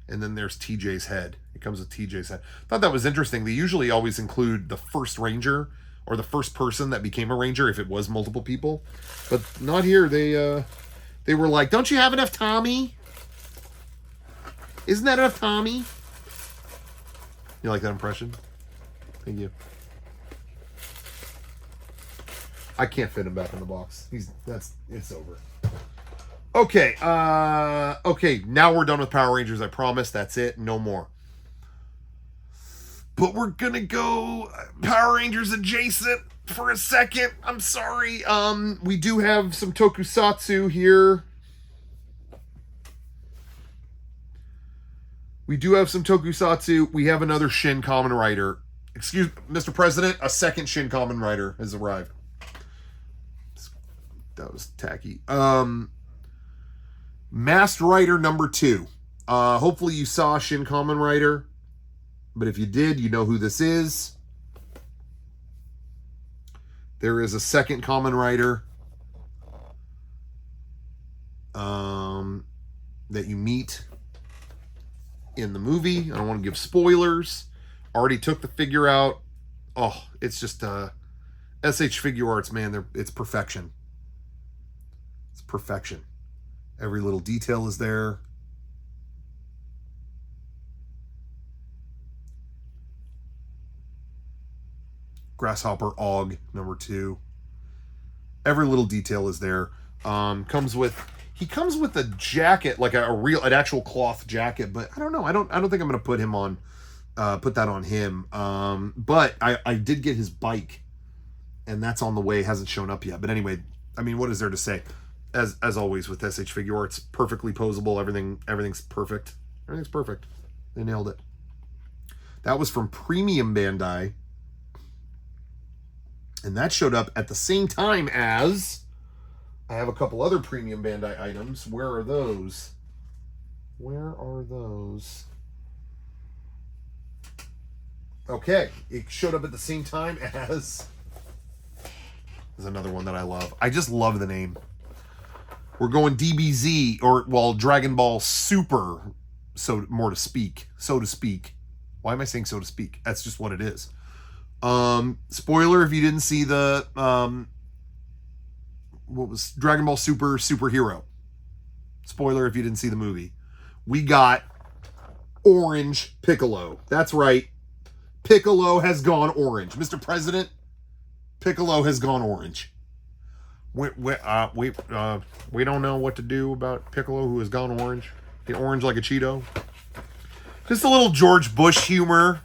And then there's TJ's head. It comes with TJ's head. Thought that was interesting. They usually always include the first Ranger or the first person that became a Ranger if it was multiple people. But not here. They were like, don't you have enough Tommy? Isn't that enough Tommy? You like that impression? Thank you. I can't fit him back in the box. It's over. Okay, okay, now we're done with Power Rangers, I promise. That's it, no more. But we're gonna go Power Rangers adjacent for a second. I'm sorry. We do have some Tokusatsu here. We have another Shin Kamen Rider. Excuse Mr. President, a second Shin Kamen Rider has arrived. That was tacky. Master Rider number 2. Hopefully you saw Shin Kamen Rider. But if you did, you know who this is. There is a second Kamen Rider that you meet in the movie. I don't want to give spoilers. Already took the figure out. Oh, it's just SH Figure Arts, man. It's perfection. It's perfection. Every little detail is there. Grasshopper Og number 2. Every little detail is there. He comes with a jacket, like an actual cloth jacket, but I don't know. I don't think I'm gonna put him on Put that on him. But I did get his bike, and that's on the way. Hasn't shown up yet. But anyway, I mean, what is there to say? As always with SH Figure Arts, perfectly posable. Everything's perfect. Everything's perfect. They nailed it. That was from Premium Bandai. And that showed up at the same time as... I have a couple other Premium Bandai items. Where are those? Where are those? Okay. It showed up at the same time as... There's another one that I love. I just love the name. We're going DBZ, or, well, Dragon Ball Super, so to speak. Why am I saying so to speak? That's just what it is. Spoiler if you didn't see the what was Dragon Ball Super Superhero. Spoiler if you didn't see the movie. We got Orange Piccolo. That's right. Piccolo has gone orange. Mr. President, Piccolo has gone orange. We don't know what to do about Piccolo who has gone orange. Get orange like a Cheeto. Just a little George Bush humor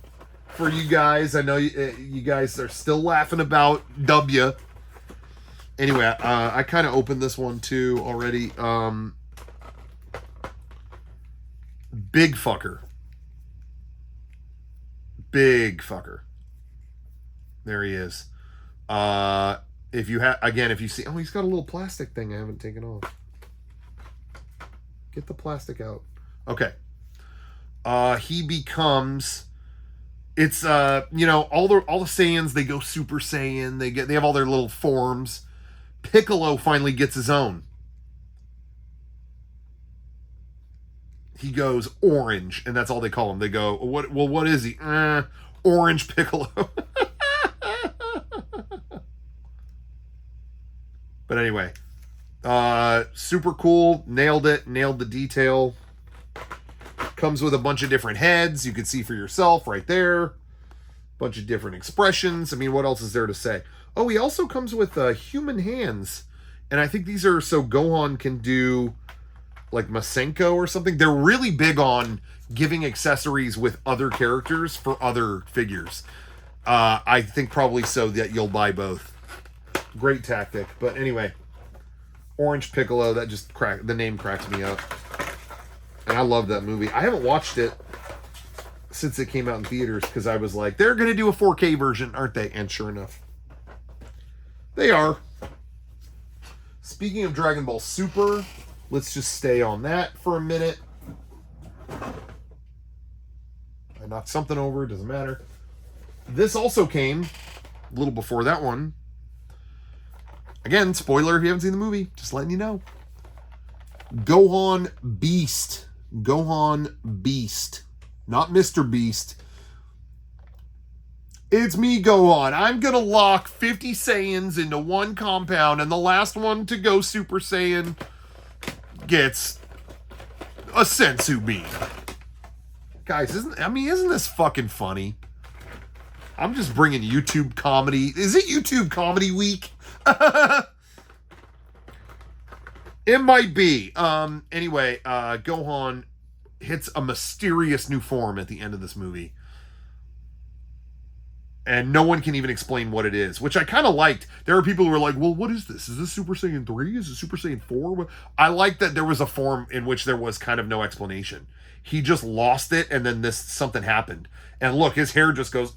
for you guys. I know you guys are still laughing about W. Anyway, I kind of opened this one too already. Big fucker. Big fucker. There he is. If you see, oh, he's got a little plastic thing I haven't taken off. Get the plastic out. Okay. He becomes, it's all the Saiyans, they go Super Saiyan, they have all their little forms. Piccolo finally gets his own. He goes orange, and that's all they call him. They go, what is he? Orange Piccolo. But anyway, super cool. Nailed it. Nailed the detail. Comes with a bunch of different heads. You can see for yourself right there. Bunch of different expressions. I mean, what else is there to say? Oh, he also comes with human hands. And I think these are so Gohan can do like Masenko or something. They're really big on giving accessories with other characters for other figures. I think probably so that you'll buy both. Great tactic. But anyway, Orange Piccolo, that just the name cracks me up. And I love that movie. I haven't watched it since it came out in theaters because I was like, they're going to do a 4K version, aren't they? And sure enough, they are. Speaking of Dragon Ball Super, let's just stay on that for a minute. I knocked something over, doesn't matter. This also came a little before that one. Again, spoiler if you haven't seen the movie, just letting you know. Gohan Beast. Gohan Beast. Not Mr. Beast. It's me, Gohan. I'm going to lock 50 Saiyans into one compound, and the last one to go Super Saiyan gets a Sensu beam. Guys, isn't this fucking funny? I'm just bringing YouTube comedy. Is it YouTube comedy week? It might be. Anyway, Gohan hits a mysterious new form at the end of this movie. And no one can even explain what it is, which I kind of liked. There are people who were like, well, what is this? Is this Super Saiyan 3? Is it Super Saiyan 4? I like that there was a form in which there was kind of no explanation. He just lost it, and then something happened. And look, his hair just goes...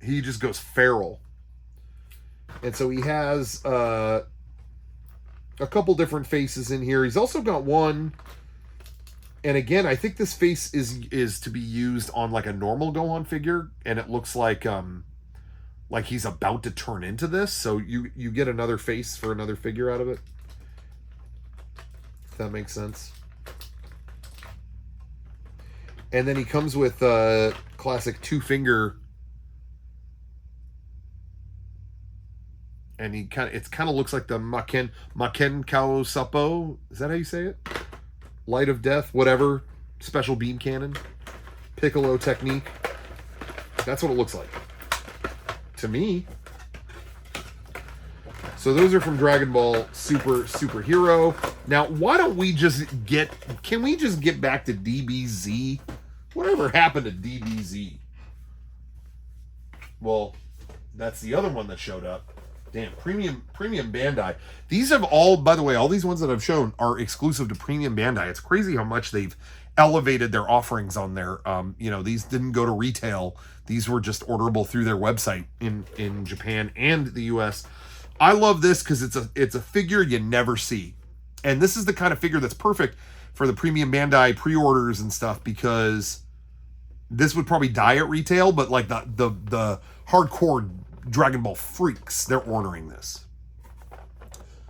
He just goes feral. And so he has a couple different faces in here. He's also got one... And again, I think this face is to be used on like a normal Gohan figure, and it looks like he's about to turn into this. So you get another face for another figure out of it. If that makes sense. And then he comes with classic 2-finger, and it kind of looks like the Maken Kao Sapo. Is that how you say it? Light of Death, whatever, special beam cannon, Piccolo technique. That's what it looks like to me. So those are from Dragon Ball Super Superhero. Now, why don't we just can we just get back to DBZ? Whatever happened to DBZ? Well, that's the other one that showed up. Damn, premium Bandai. These have all, by the way, all these ones that I've shown are exclusive to premium Bandai. It's crazy how much they've elevated their offerings on there. These didn't go to retail. These were just orderable through their website in Japan and the US. I love this because it's a figure you never see. And this is the kind of figure that's perfect for the premium Bandai pre-orders and stuff, because this would probably die at retail, but like the hardcore Dragon Ball freaks, they're ordering this.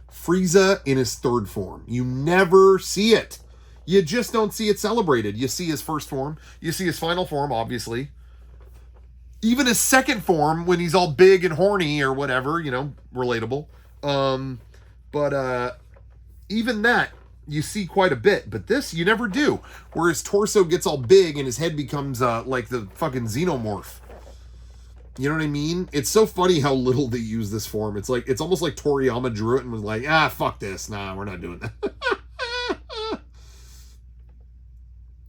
Frieza in his third form. You never see it. You just don't see it celebrated. You see his first form. You see his final form, obviously. Even his second form, when he's all big and horny or whatever, relatable. But even that, you see quite a bit. But this, you never do. Where his torso gets all big and his head becomes like the fucking xenomorph. You know what I mean? It's so funny how little they use this form. It's almost like Toriyama drew it and was like, fuck this. Nah, we're not doing that.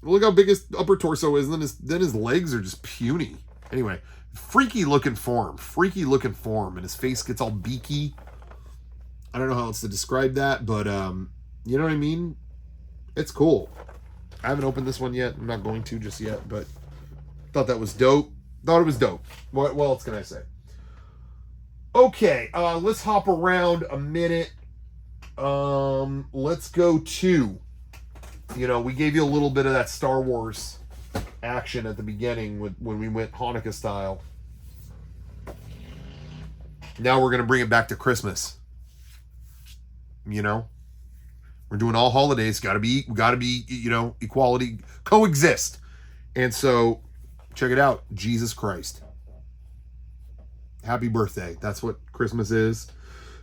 Look how big his upper torso is, and then his legs are just puny. Anyway, freaky looking form, and his face gets all beaky. I don't know how else to describe that, but you know what I mean? It's cool. I haven't opened this one yet. I'm not going to just yet, but thought that was dope. Thought it was dope. What else can I say? Okay, let's hop around a minute. Let's go to, we gave you a little bit of that Star Wars action at the beginning when we went Hanukkah style. Now we're going to bring it back to Christmas. We're doing all holidays. We gotta be, equality, coexist. And so, check it out. Jesus Christ. Happy birthday. That's what Christmas is.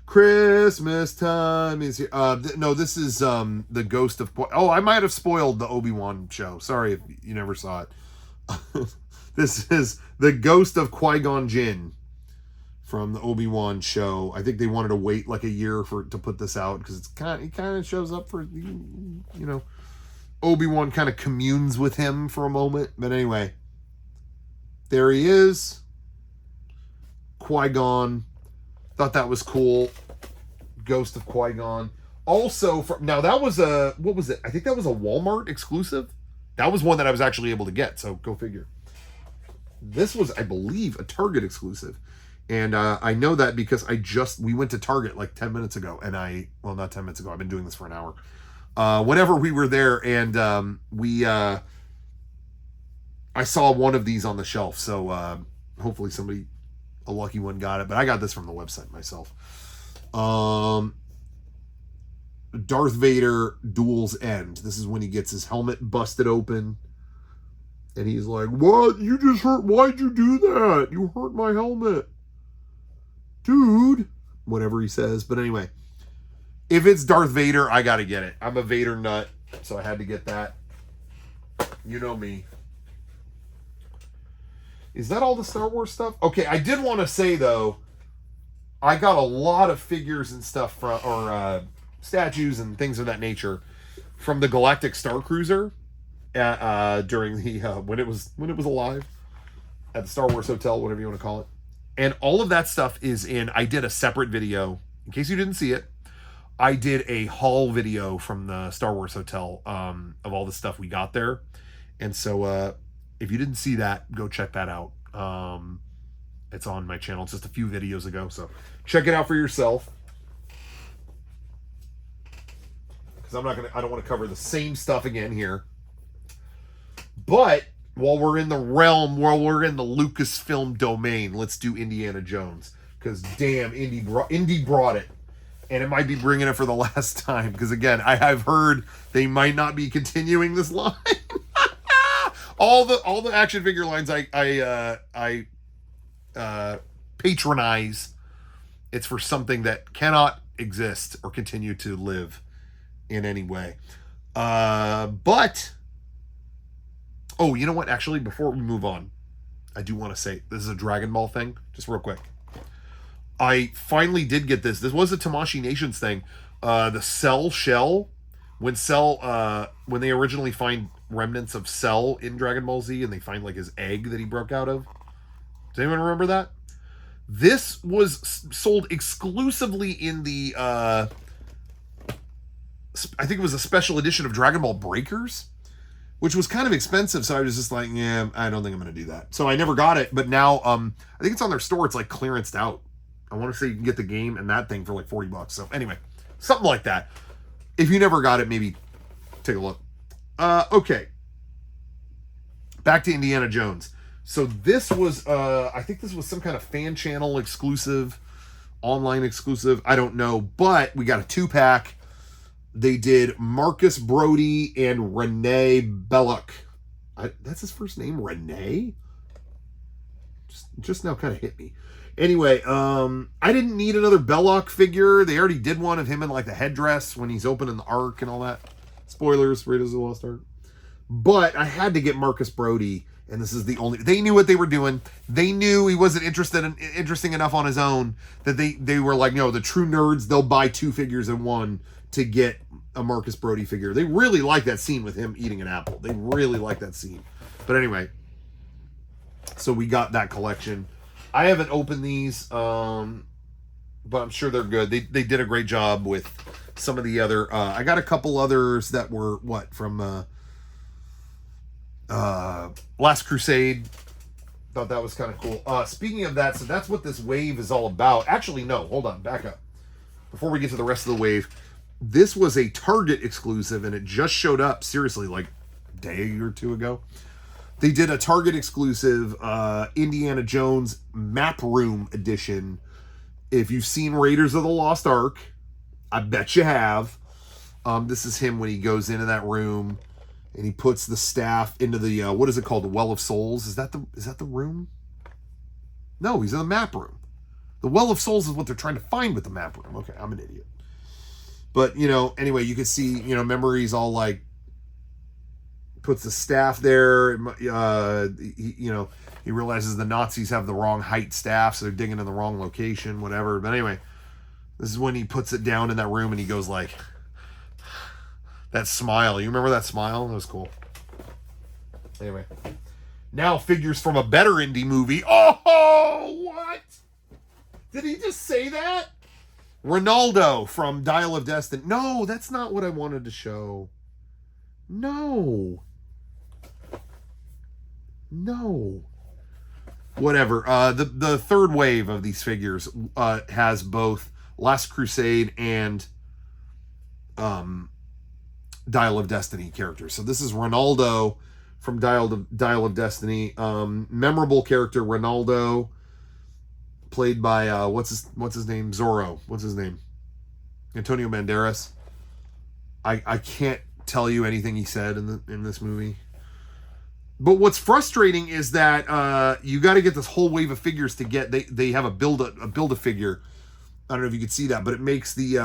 Christmas time is here. No, this is the Ghost of... Oh, I might have spoiled the Obi-Wan show. Sorry if you never saw it. This is the Ghost of Qui-Gon Jinn from the Obi-Wan show. I think they wanted to wait like a year to put this out because it kind of shows up for, Obi-Wan kind of communes with him for a moment. But anyway, there he is. Qui-Gon. Thought that was cool. Ghost of Qui-Gon. Also, now that was what was it? I think that was a Walmart exclusive. That was one that I was actually able to get, so go figure. This was, I believe, a Target exclusive. And I know that because we went to Target like 10 minutes ago, and not 10 minutes ago, I've been doing this for an hour. Whenever we were there, and I saw one of these on the shelf, so hopefully a lucky one got it, but I got this from the website myself. Darth Vader Duel's End. This is when he gets his helmet busted open, and he's like, "What? You just hurt? Why'd you do that? You hurt my helmet, dude." Whatever he says, but anyway, if it's Darth Vader, I gotta get it. I'm a Vader nut, so I had to get that. You know me. Is that all the Star Wars stuff? Okay, I did want to say, though, I got a lot of figures and stuff or statues and things of that nature from the Galactic Star Cruiser during the when it was alive at the Star Wars Hotel, whatever you want to call it. And all of that stuff is I did a separate video, in case you didn't see it. I did a haul video from the Star Wars Hotel of all the stuff we got there. And so if you didn't see that, go check that out. It's on my channel. It's just a few videos ago, so check it out for yourself. Because I don't want to cover the same stuff again here. But while we're in the Lucasfilm domain, let's do Indiana Jones. Because damn, Indy brought it. And it might be bringing it for the last time. Because again, I've heard they might not be continuing this line. all the action figure lines I patronize, it's for something that cannot exist or continue to live in any way. But you know what? Actually, before we move on, I do want to say this is a Dragon Ball thing, just real quick. I finally did get this. This was a Tamashii Nations thing. The Cell shell, when when they originally find remnants of Cell in Dragon Ball Z, and they find like his egg that he broke out of. Does anyone remember that? This was sold exclusively in the I think it was a special edition of Dragon Ball Breakers, which was kind of expensive. So I was just like, yeah, I don't think I'm going to do that. So I never got it. But now I think it's on their store. It's like clearanced out. I want to say you can get the game and that thing for like $40. So anyway, something like that. If you never got it, maybe take a look. Okay. Back to Indiana Jones. So this was, I think this was some kind of fan channel exclusive, online exclusive. I don't know. But we got a 2-pack. They did Marcus Brody and Renee Belloc. That's his first name, Renee? Just now kind of hit me. Anyway, I didn't need another Belloc figure. They already did one of him in like the headdress when he's opening the Ark and all that. Spoilers, Raiders of the Lost Ark. But I had to get Marcus Brody, and this is the only... They knew what they were doing. They knew he wasn't interesting enough on his own that they were like, no, the true nerds, they'll buy 2 figures in one to get a Marcus Brody figure. They really like that scene with him eating an apple. They really like that scene. But anyway, so we got that collection. I haven't opened these, but I'm sure they're good. They did a great job with some of the other... I got a couple others that were, from Last Crusade. Thought that was kind of cool. Speaking of that, so that's what this wave is all about. Actually, no, hold on, back up. Before we get to the rest of the wave, this was a Target exclusive, and it just showed up, seriously, like a day or 2 ago. They did a Target exclusive Indiana Jones Map Room edition. If you've seen Raiders of the Lost Ark, I bet you have. This is him when he goes into that room and he puts the staff into the what is it called? The Well of Souls. Is that the room? No, he's in the map room. The Well of Souls is what they're trying to find with the map room. Okay, I'm an idiot. But, anyway, you can see, Memory's all like, puts the staff there. He realizes the Nazis have the wrong height staff, so they're digging in the wrong location, whatever. But anyway, this is when he puts it down in that room and he goes like, that smile. You remember that smile? That was cool. Anyway, now figures from a better indie movie. Oh, what? Did he just say that? Ronaldo from Dial of Destiny. No, that's not what I wanted to show. No. Whatever. The third wave of these figures has both Last Crusade and Dial of Destiny characters. So this is Ronaldo from Dial of Destiny. Memorable character Ronaldo, played by what's his name? Zorro. What's his name? Antonio Banderas. I can't tell you anything he said in this movie. But what's frustrating is that you got to get this whole wave of figures to get. They have a build a figure. I don't know if you could see that, but it makes the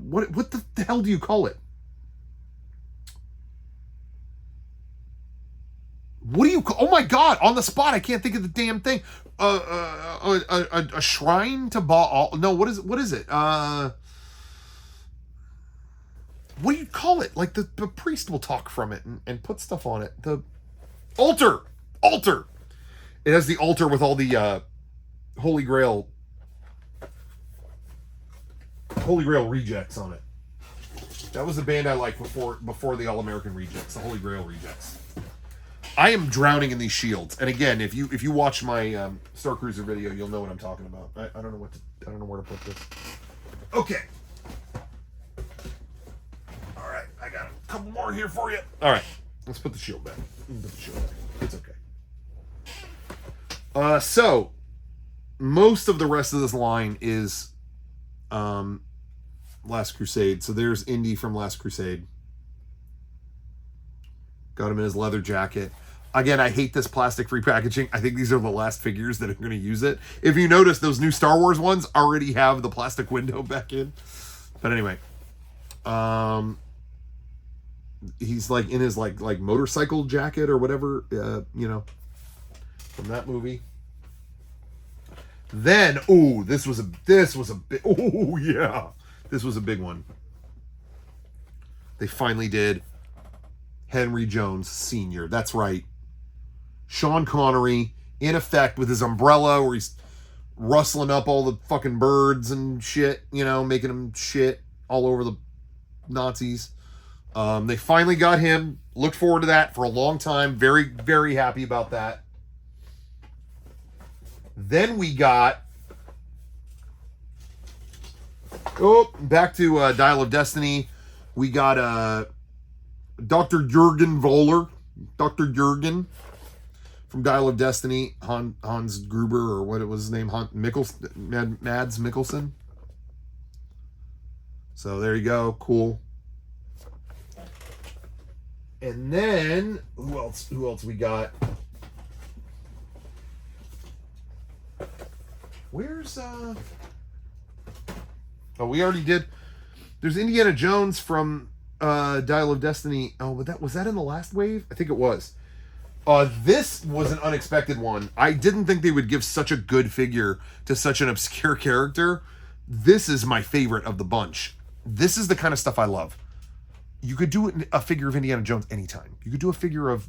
what the hell do you call it? What do you call? Oh my God! On the spot, I can't think of the damn thing. A shrine to Baal? No, what is it? What do you call it? Like the priest will talk from it and put stuff on it. The altar. It has the altar with all the Holy Grail rejects on it. That was the band I liked before the All American Rejects, the Holy Grail rejects. I am drowning in these shields, and again, if you watch my Star Cruiser video, you'll know what I'm talking about. I don't know where to put this. Okay. All right, I got a couple more here for you. All right, let's put the shield back. It's okay. So most of the rest of this line is Last Crusade. So there's Indy from Last Crusade. Got him in his leather jacket. Again, I hate this plastic-free packaging. I think these are the last figures that are going to use it. If you notice, those new Star Wars ones already have the plastic window back in. But anyway, he's in his like motorcycle jacket or whatever, from that movie. Then, this was a big, yeah. This was a big one. They finally did Henry Jones Sr. That's right. Sean Connery, in effect, with his umbrella, where he's rustling up all the fucking birds and shit, making them shit all over the Nazis. They finally got him. Looked forward to that for a long time. Very, very happy about that. Then we got... back to Dial of Destiny. We got Dr. Jurgen Voller. Dr. Jurgen from Dial of Destiny. Hans Gruber, or what it was his name? Mads Mikkelsen. So there you go. Cool. And then, who else we got? Where's, we already did. There's Indiana Jones from Dial of Destiny. Oh, but was that in the last wave? I think it was. This was an unexpected one. I didn't think they would give such a good figure to such an obscure character. This is my favorite of the bunch. This is the kind of stuff I love. You could do a figure of Indiana Jones anytime. You could do a figure of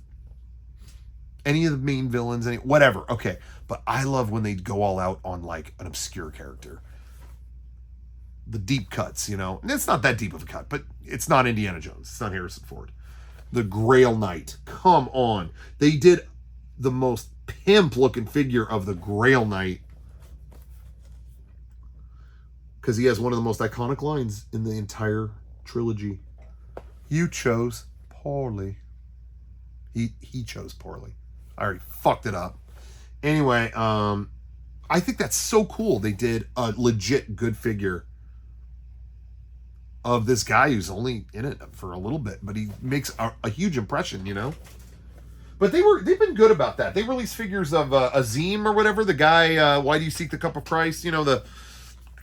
any of the main villains, whatever. Okay, but I love when they go all out on like an obscure character. The deep cuts, It's not that deep of a cut, but it's not Indiana Jones. It's not Harrison Ford. The Grail Knight. Come on. They did the most pimp-looking figure of the Grail Knight. Because he has one of the most iconic lines in the entire trilogy. You chose poorly. He chose poorly. I already fucked it up. Anyway, I think that's so cool. They did a legit good figure of this guy who's only in it for a little bit, but he makes a huge impression, But they've been good about that. They released figures of Azim or whatever, the guy, Why Do You Seek the Cup of Christ?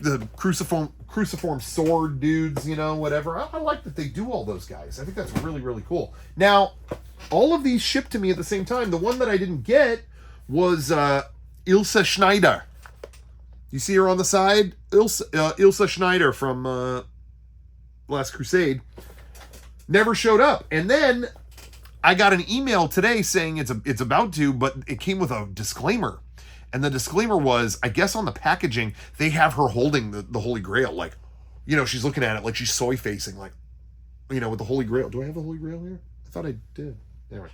The cruciform sword dudes, whatever. I like that they do all those guys. I think that's really, really cool. Now, all of these shipped to me at the same time. The one that I didn't get was Ilse Schneider. You see her on the side? Ilse Schneider from Last Crusade. Never showed up. And then I got an email today saying it's about to, but it came with a disclaimer. And the disclaimer was, I guess on the packaging, they have her holding the Holy Grail. Like, she's looking at it like she's soy facing, like, with the Holy Grail. Do I have the Holy Grail here? I thought I did. Anyway.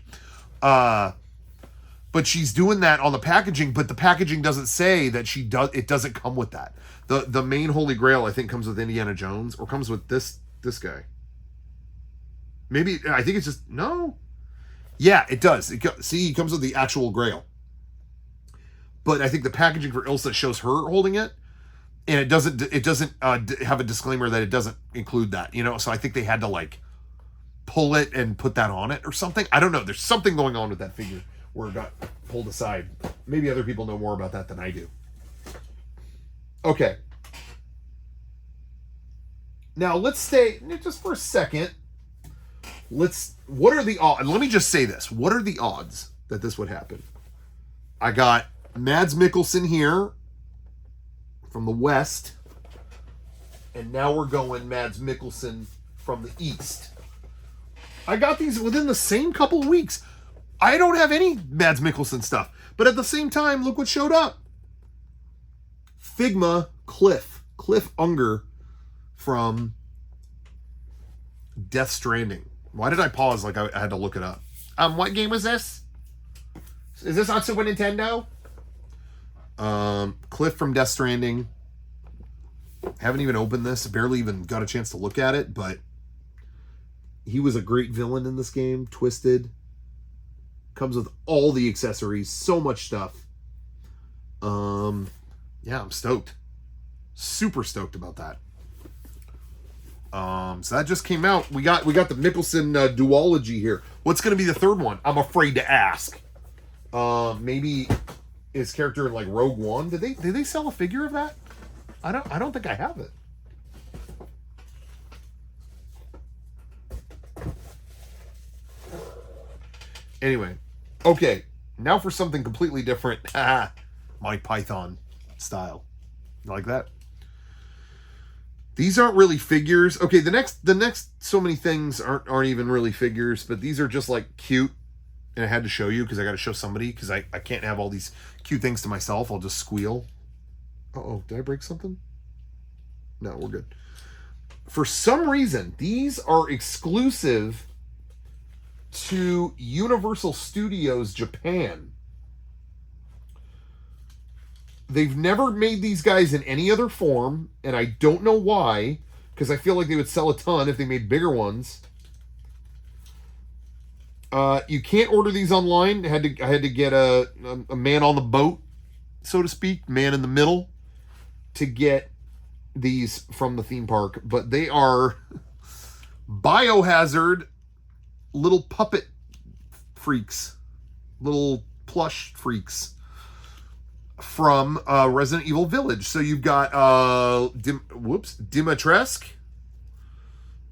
But she's doing that on the packaging, but the packaging doesn't say that it doesn't come with that. The main Holy Grail, I think, comes with Indiana Jones, or comes with this guy. Maybe, I think it's just, no. Yeah, it does. See, he comes with the actual Grail. But I think the packaging for Ilsa shows her holding it, and it doesn't have a disclaimer that it doesn't include that, So I think they had to like pull it and put that on it or something. I don't know. There's something going on with that figure where it got pulled aside. Maybe other people know more about that than I do. Okay. Now let's stay just for a second. What are the odds? Let me just say this. What are the odds that this would happen? I got Mads Mikkelsen here from the West. And now we're going Mads Mikkelsen from the East. I got these within the same couple of weeks. I don't have any Mads Mikkelsen stuff. But at the same time, look what showed up. Figma Cliff Unger from Death Stranding. Why did I pause like I had to look it up? What game was this? Is this on Super Nintendo? Cliff from Death Stranding. Haven't even opened this. Barely even got a chance to look at it, but he was a great villain in this game. Twisted. Comes with all the accessories. So much stuff. Yeah, I'm stoked. Super stoked about that. So that just came out. We got the Mikkelsen duology here. What's going to be the third one? I'm afraid to ask. Maybe his character in like Rogue One. Did they sell a figure of that? I don't think I have it. Anyway, okay. Now for something completely different. Mike Python. style. You like that? These aren't really figures. Okay, the next so many things aren't even really figures, but these are just like cute. And I had to show you because I got to show somebody because I can't have all these cute things to myself. I'll just squeal. Uh-oh, did I break something? No, we're good. For some reason, these are exclusive to Universal Studios Japan. They've never made these guys in any other form, and I don't know why, because I feel like they would sell a ton if they made bigger ones. You can't order these online. I had to get a man on the boat, so to speak, man in the middle, to get these from the theme park. But they are Biohazard little puppet freaks, little plush freaks from Resident Evil Village. So you've got Dimitrescu,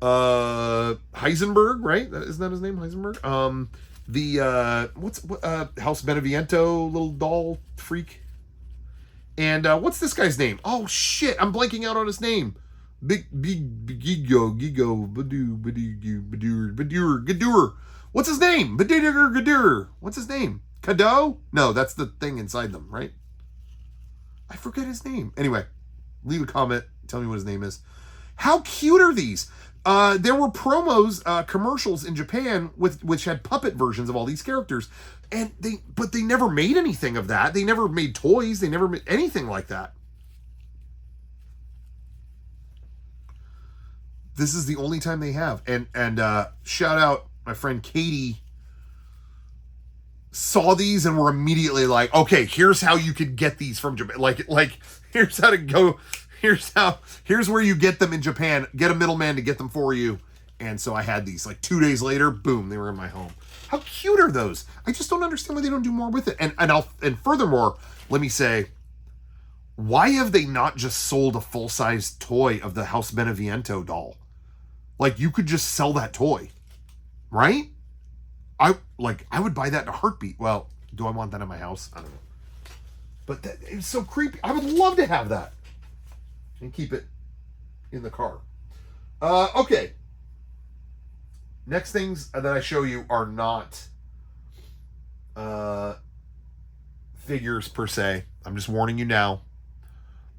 Heisenberg, right? Isn't that his name, Heisenberg? House Beneviento little doll freak. And what's this guy's name? Oh shit, I'm blanking out on his name. Gadur. What's his name? Gadur. What's his name? Kado? No, that's the thing inside them, right? I forget his name. Anyway, leave a comment. Tell me what his name is. How cute are these? There were promos, commercials in Japan which had puppet versions of all these characters, and they never made anything of that. They never made toys. They never made anything like that. This is the only time they have. And shout out my friend Katie. Saw these and were immediately like, okay, here's how you could get these from Japan. Like here's how to go. Here's where you get them in Japan. Get a middleman to get them for you. And so I had these. Like 2 days later, boom, they were in my home. How cute are those? I just don't understand why they don't do more with it. And furthermore, let me say, why have they not just sold a full-size toy of the House Beneviento doll? Like, you could just sell that toy, right? I would buy that in a heartbeat. Well, do I want that in my house? I don't know. But it's so creepy. I would love to have that and keep it in the car. Okay. Next things that I show you are not figures per se. I'm just warning you now.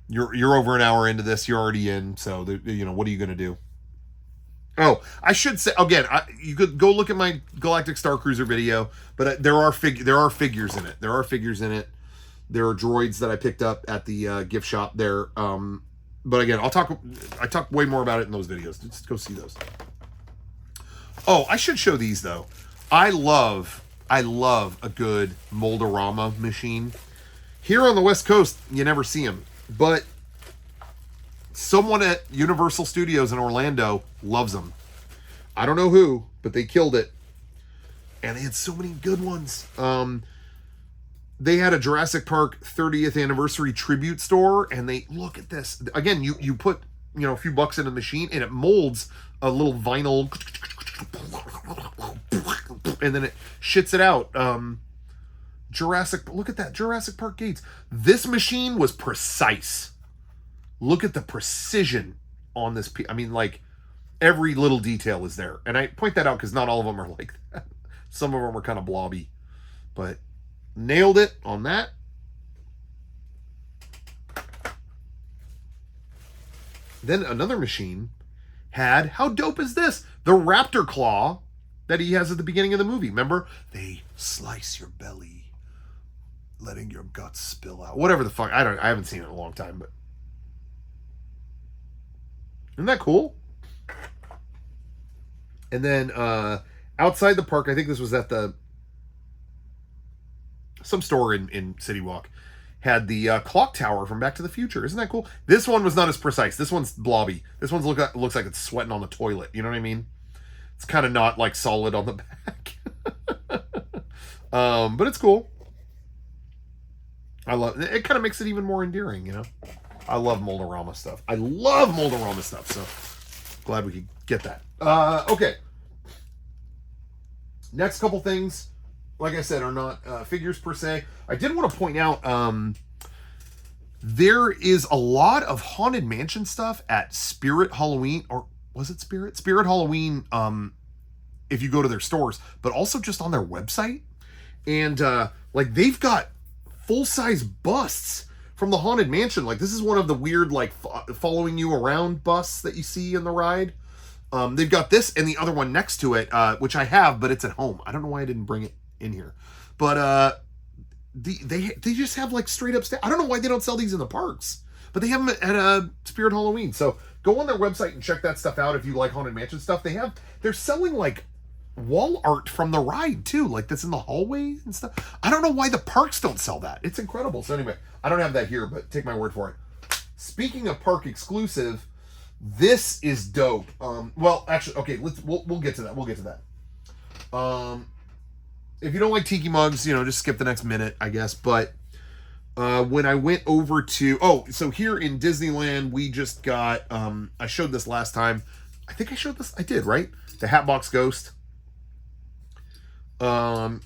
You're over an hour into this. You're already in. So what are you gonna do? Oh, I should say again. You could go look at my Galactic Star Cruiser video, but there are figures in it. There are figures in it. There are droids that I picked up at the gift shop there. But again, I talk way more about it in those videos. Just go see those. Oh, I should show these though. I love a good Mold-A-Rama machine. Here on the West Coast, you never see them, but someone at Universal Studios in Orlando loves them. I don't know who, but they killed it. And they had so many good ones. They had a Jurassic Park 30th anniversary tribute store, and they look at this. Again, you put a few bucks in a machine, and it molds a little vinyl, and then it shits it out. Look at that, Jurassic Park gates. This machine was precise. Look at the precision on this piece. I mean, like, every little detail is there. And I point that out because not all of them are like that. Some of them are kind of blobby. But nailed it on that. Then another machine had, how dope is this? The raptor claw that he has at the beginning of the movie. Remember? They slice your belly, letting your guts spill out. Whatever the fuck. I haven't seen it in a long time, but isn't that cool? And then outside the park, I think this was at some store in City Walk, had the clock tower from Back to the Future. Isn't that cool? This one was not as precise. This one's blobby. This one's looks like it's sweating on the toilet. You know what I mean? It's kind of not like solid on the back. But it's cool. I love it. Kind of makes it even more endearing, you know? I love Mold-A-Rama stuff. So glad we could get that. Okay. Next couple things, like I said, are not figures per se. I did want to point out There is a lot of Haunted Mansion stuff at Spirit Halloween, or was it Spirit? Spirit Halloween, if you go to their stores, but also just on their website. And like they've got full-size busts from the Haunted Mansion. Like this is one of the weird like following you around busts that you see in the ride. They've got this and the other one next to it, which I have, but it's at home. I don't know why I didn't bring it in here. But they just have like straight up I don't know why they don't sell these in the parks, but they have them at Spirit Halloween. So go on their website and check that stuff out if you like Haunted Mansion stuff. They're selling like wall art from the ride too, like that's in the hallway and stuff. I don't know why the parks don't sell that. It's incredible. So anyway, I don't have that here, but take my word for it. Speaking of park exclusive, this is dope. Well, actually, okay, we'll get to that. We'll get to that. If you don't like tiki mugs, just skip the next minute, I guess. But when I went over to so here in Disneyland, we just got I showed this last time. I think I showed this. I did, right? The Hatbox Ghost. I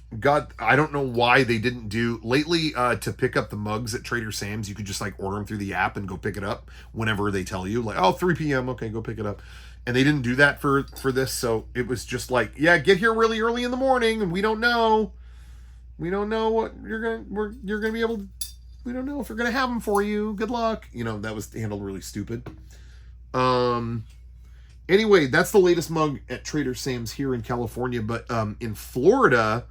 don't know why they didn't do lately to pick up the mugs at Trader Sam's. You could just like order them through the app and go pick it up whenever they tell you, like 3 p.m. Okay, go pick it up. And they didn't do that for this, so it was just like, yeah, get here really early in the morning, and we don't know what you're gonna be able to. We don't know if we're gonna have them for you. Good luck. That was handled really stupid. Anyway, that's the latest mug at Trader Sam's here in California. But in Florida,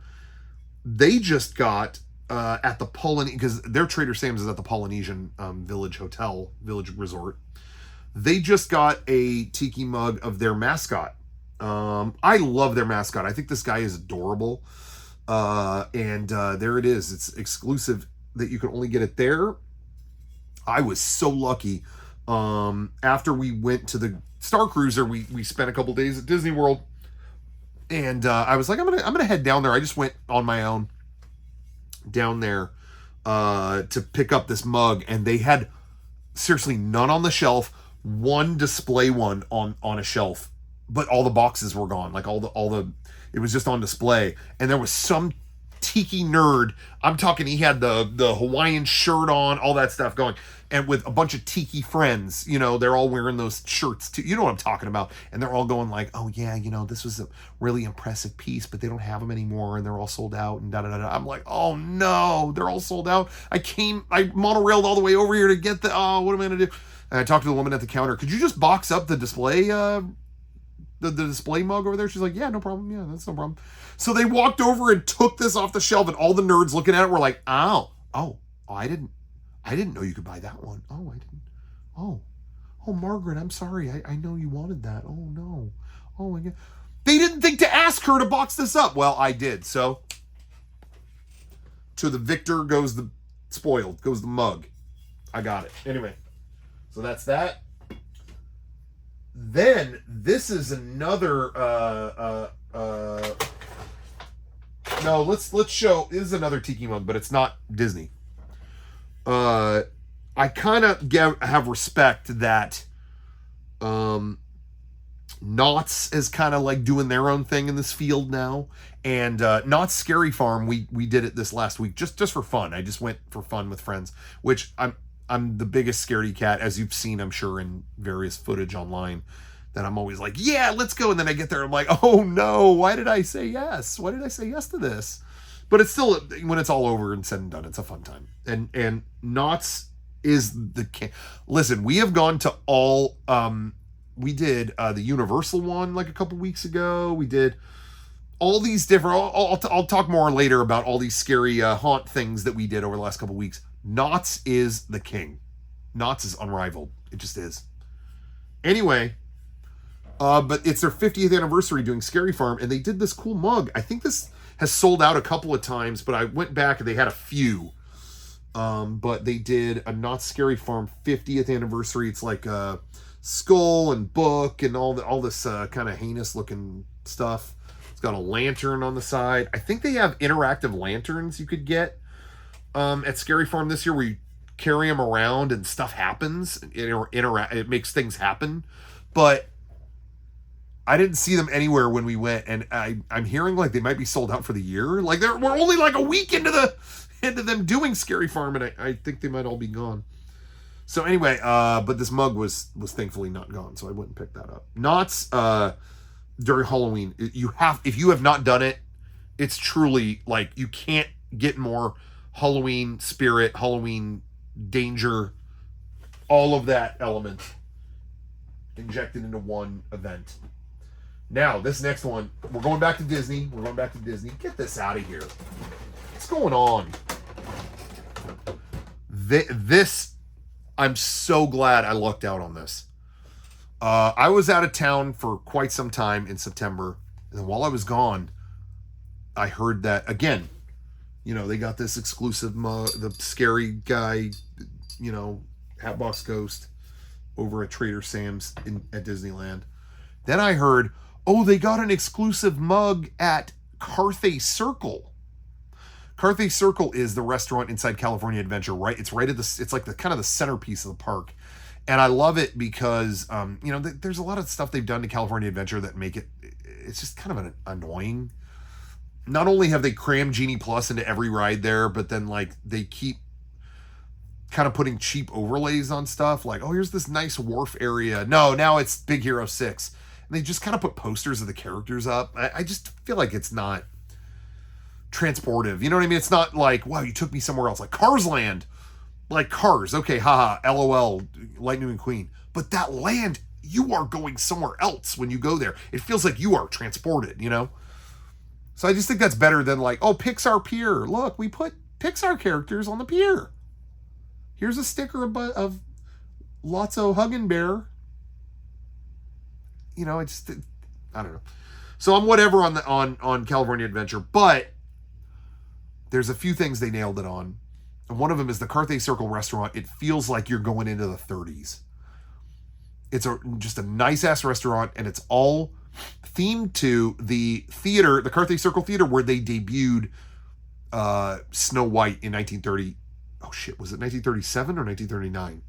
they just got at the because their Trader Sam's is at the Polynesian Village Resort. They just got a tiki mug of their mascot. I love their mascot. I think this guy is adorable. And there it is. It's exclusive that you can only get it there. I was so lucky. After we went to the Star Cruiser, we spent a couple days at Disney World, and I was like, I'm gonna head down there. I just went on my own down there to pick up this mug, and they had seriously none on the shelf. One display one on a shelf, but all the boxes were gone. Like all the it was just on display, and there was some tiki nerd. I'm talking, he had the Hawaiian shirt on, all that stuff going, and with a bunch of tiki friends, they're all wearing those shirts too. You know what I'm talking about. And they're all going like, oh yeah, this was a really impressive piece, but they don't have them anymore, and they're all sold out, and da-da-da-da. I'm like, oh no, they're all sold out. I monorailed all the way over here to get what am I gonna do? And I talked to the woman at the counter. Could you just box up the display, the display mug over there? She's like, yeah, no problem. Yeah, that's no problem. So they walked over and took this off the shelf, and all the nerds looking at it were like, oh, I didn't know you could buy that one. Oh, I didn't. Oh, Margaret, I'm sorry. I know you wanted that. Oh no. Oh my God. They didn't think to ask her to box this up. Well, I did. So to the victor goes the spoiled, goes the mug. I got it. Anyway. So that's that. Then this is another no, let's show, this is another tiki mug, but it's not Disney. I kind of have respect that Knott's is kind of like doing their own thing in this field now. And Knott's Scary Farm, we did it this last week just for fun. I just went for fun with friends, which I'm the biggest scaredy cat, as you've seen, I'm sure, in various footage online, that I'm always like, yeah, let's go. And then I get there, I'm like, oh no, why did I say yes? Why did I say yes to this? But it's still, when it's all over and said and done, it's a fun time. And Knott's is the king. Listen, we have gone to all, we did the Universal one like a couple weeks ago. We did all these different, I'll talk more later about all these scary haunt things that we did over the last couple weeks. Knott's is the king. Knott's is unrivaled. It just is. Anyway, but it's their 50th anniversary doing Scary Farm, and they did this cool mug. I think this has sold out a couple of times, but I went back and they had a few. But they did a Knott's Scary Farm 50th anniversary. It's like a skull and book and all this kind of heinous looking stuff. It's got a lantern on the side. I think they have interactive lanterns you could get at Scary Farm this year, where you carry them around and stuff happens. It makes things happen. But I didn't see them anywhere when we went, and I'm hearing like they might be sold out for the year. Like we're only like a week into them doing Scary Farm, and I think they might all be gone. So anyway, but this mug was thankfully not gone, so I wouldn't pick that up. Knott's during Halloween, if you have not done it, it's truly like you can't get more Halloween spirit, Halloween danger, all of that element injected into one event. Now, this next one, we're going back to Disney. Get this out of here. What's going on? This, I'm so glad I lucked out on this. I was out of town for quite some time in September. And while I was gone, I heard that, again, they got this exclusive the scary guy, Hatbox Ghost over at Trader Sam's at Disneyland. Then I heard, they got an exclusive mug at Carthay Circle. Carthay Circle is the restaurant inside California Adventure, right? It's right at it's like the kind of the centerpiece of the park. And I love it because, there's a lot of stuff they've done to California Adventure that make it's just kind of annoying. Not only have they crammed Genie Plus into every ride there, but then like they keep kind of putting cheap overlays on stuff. Like, here's this nice wharf area. No, now it's Big Hero 6. And they just kind of put posters of the characters up. I just feel like it's not transportive. You know what I mean? It's not like, wow, you took me somewhere else. Like Cars Land. Like Cars. Okay, haha, LOL, Lightning McQueen. But that land, you are going somewhere else when you go there. It feels like you are transported, So I just think that's better than like, Pixar Pier. Look, we put Pixar characters on the pier. Here's a sticker of Lotso Huggin' Bear. I don't know. So I'm whatever on California Adventure, but there's a few things they nailed it on. And one of them is the Carthay Circle restaurant. It feels like you're going into the 30s. It's just a nice ass restaurant, and it's all themed to the theater, the Carthay Circle Theater, where they debuted Snow White in 1930. Oh shit, was it 1937 or 1939?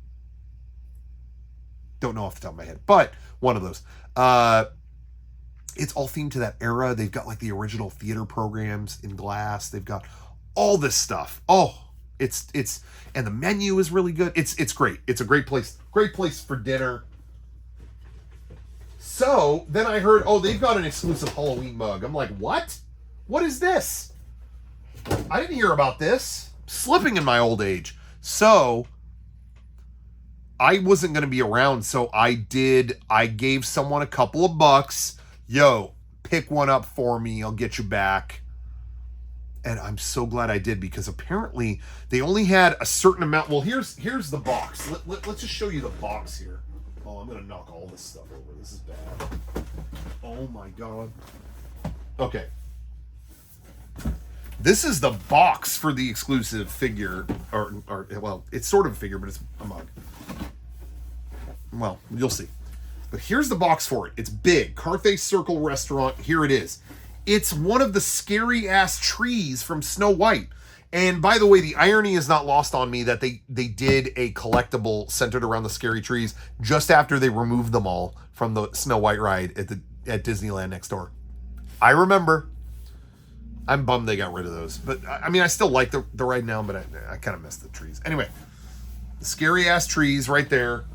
Don't know off the top of my head, but one of those. It's all themed to that era. They've got like the original theater programs in glass. They've got all this stuff. It's and the menu is really good. It's great. It's a great place for dinner. So then I heard, they've got an exclusive Halloween mug. I'm like, what? What is this? I didn't hear about this. Slipping in my old age. So I wasn't going to be around. So I gave someone a couple of bucks. Yo, pick one up for me. I'll get you back. And I'm so glad I did, because apparently they only had a certain amount. Well, here's the box. Let's just show you the box here. I'm going to knock all this stuff over. This is bad. Oh my God. Okay. This is the box for the exclusive figure, or well, it's sort of a figure, but it's a mug. Well, you'll see. But here's the box for it. It's big. Carthay Circle Restaurant. Here it is. It's one of the scary ass trees from Snow White. And by the way, the irony is not lost on me that they did a collectible centered around the scary trees just after they removed them all from the Snow White ride at Disneyland next door. I remember. I'm bummed they got rid of those. But I mean, I still like the ride now, but I kind of miss the trees. Anyway, the scary ass trees right there.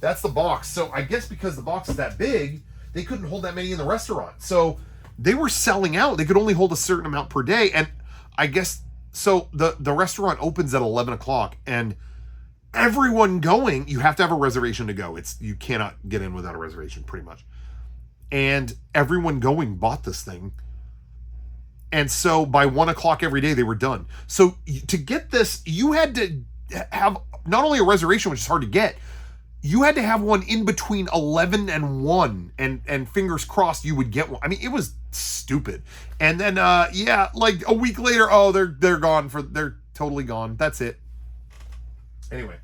That's the box. So I guess because the box is that big, they couldn't hold that many in the restaurant. So they were selling out. They could only hold a certain amount per day. And I guess, so the restaurant opens at 11 o'clock, and everyone going, you have to have a reservation to go. You cannot get in without a reservation, pretty much. And everyone going bought this thing. And so by 1 o'clock every day, they were done. So to get this, you had to have not only a reservation, which is hard to get, you had to have one in between 11 and 1, and fingers crossed you would get one. I mean, it was stupid. And then, like a week later, they're gone. They're totally gone. That's it. Anyway,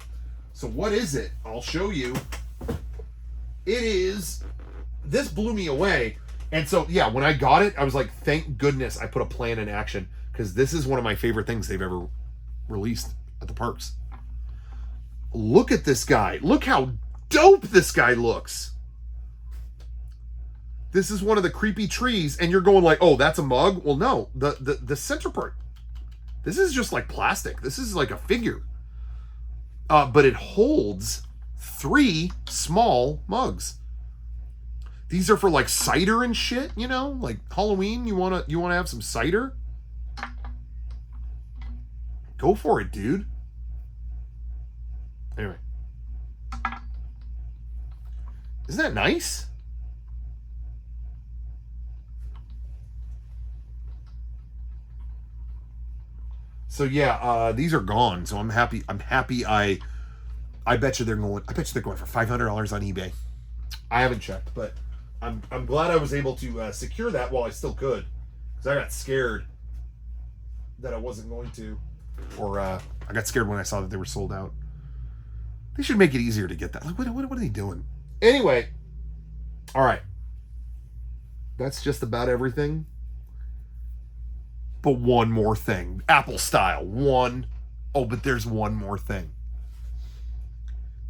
so what is it? I'll show you. This blew me away. And so, yeah, when I got it, I was like, thank goodness I put a plan in action, because this is one of my favorite things they've ever released at the parks. Look at this guy. Look how dope this guy looks. This is one of the creepy trees, and you're going like, oh, that's a mug? Well, no, the center part. This is just like plastic. This is like a figure. but it holds 3 small mugs. These are for like cider and shit, you know, like Halloween. You wanna have some cider? Go for it, dude. Anyway, isn't that nice? So yeah, these are gone. So I'm happy. I bet you they're going. I bet you they're going for $500 on eBay. I haven't checked, but I'm glad I was able to secure that while I still could, because I got scared that I wasn't going to, or I got scared when I saw that they were sold out. They should make it easier to get that. Like, what are they doing? Anyway, all right. That's just about everything. But one more thing, Apple style. But there's one more thing.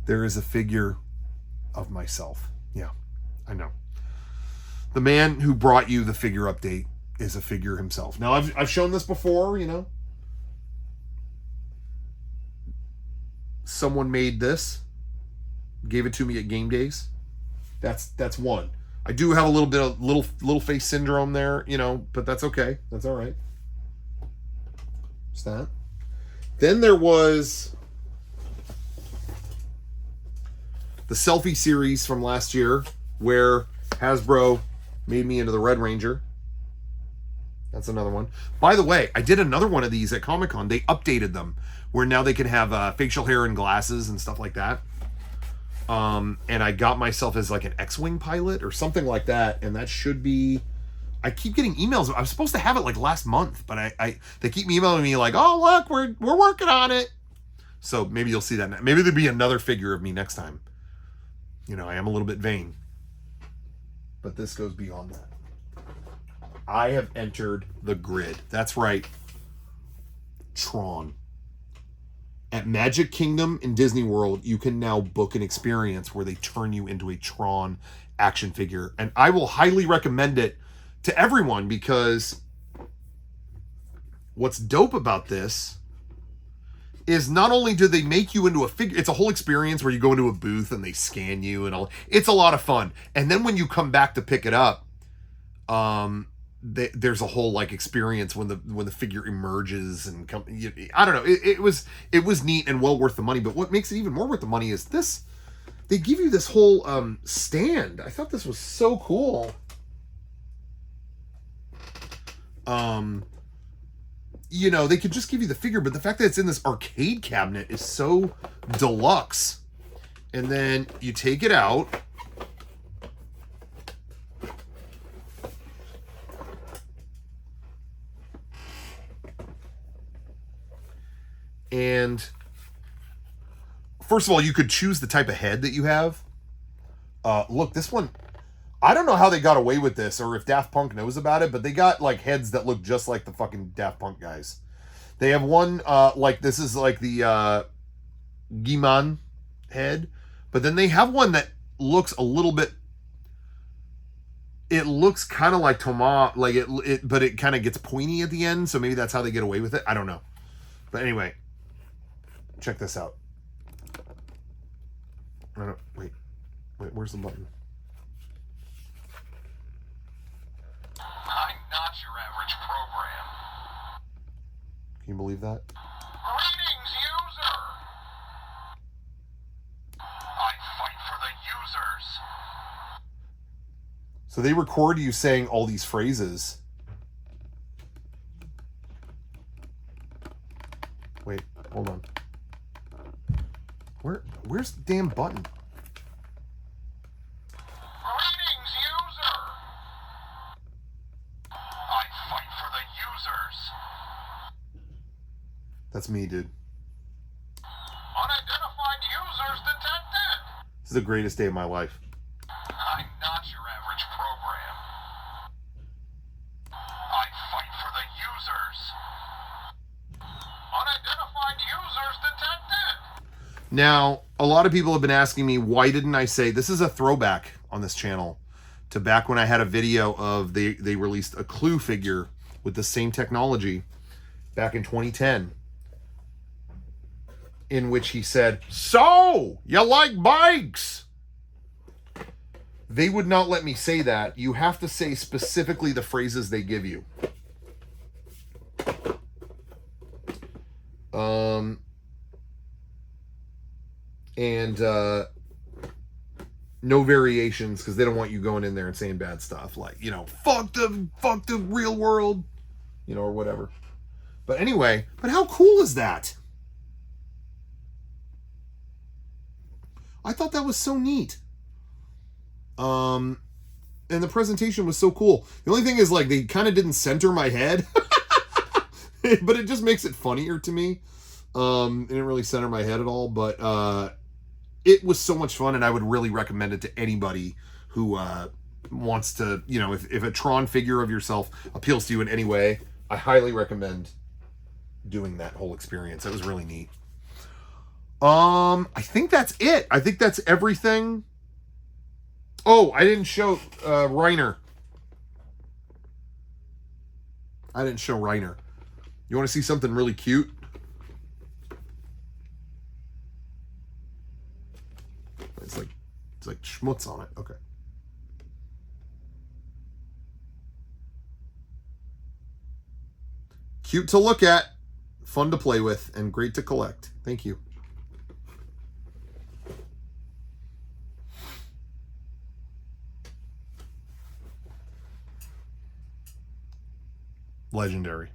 There is a figure of myself. Yeah, I know. The man who brought you the figure update is a figure himself. Now, I've shown this before, you know. Someone made this, gave it to me at game days. That's one. I do have a little bit of little face syndrome there, you know, but that's okay. That's all right. What's that? Then there was the selfie series from last year where Hasbro made me into the Red Ranger. That's another one. By the way, I did another one of these at Comic-Con. They updated them where now they can have facial hair and glasses and stuff like that. And I got myself as like an X-Wing pilot or something like that. And that should be... I keep getting emails. I was supposed to have it like last month, but they keep emailing me like, oh, look, we're working on it. So maybe you'll see that. Maybe there'll be another figure of me next time. You know, I am a little bit vain. But this goes beyond that. I have entered the grid. That's right. Tron. At Magic Kingdom in Disney World, you can now book an experience where they turn you into a Tron action figure. And I will highly recommend it to everyone, because what's dope about this is not only do they make you into a figure, it's a whole experience where you go into a booth and they scan you and all. It's a lot of fun. And then when you come back to pick it up, there's a whole like experience when the figure emerges and I don't know. It was neat and well worth the money. But what makes it even more worth the money is this: they give you this whole stand. I thought this was so cool. You know, they could just give you the figure, but the fact that it's in this arcade cabinet is so deluxe. And then you take it out. And first of all, you could choose the type of head that you have. Look, this one, I don't know how they got away with this or if Daft Punk knows about it, but they got like heads that look just like the fucking Daft Punk guys. They have one, like this is like the Guiman head, but then they have one that looks a little bit, it looks kind of like Thomas, like but it kind of gets pointy at the end, so maybe that's how they get away with it. I don't know. But anyway, check this out. Wait, where's the button? I'm not your average program. Can you believe that? Greetings, user! I fight for the users. So they record you saying all these phrases. Wait, hold on. Where's the damn button? Greetings, user! I fight for the users. That's me, dude. Unidentified users detected. This is the greatest day of my life. I'm not your average program. I fight for the users. Unidentified users detected. Now, a lot of people have been asking me, why didn't I say, this is a throwback on this channel to back when I had a video of they released a Clue figure with the same technology back in 2010. in which he said, "So, you like bikes?" They would not let me say that. You have to say specifically the phrases they give you. And no variations, because they don't want you going in there and saying bad stuff like, you know, fuck the real world, you know, or whatever. But anyway, but how cool is that? I thought that was so neat. And the presentation was so cool. The only thing is, like, they kind of didn't center my head. But it just makes it funnier to me. It didn't really center my head at all, but it was so much fun, and I would really recommend it to anybody who wants to, you know, if a Tron figure of yourself appeals to you in any way, I highly recommend doing that whole experience. It was really neat. I think that's it. I think that's everything. Oh, I didn't show Reiner. I didn't show Reiner. You want to see something really cute? It's like schmutz on it. Okay. Cute to look at, fun to play with, and great to collect. Thank you. Legendary.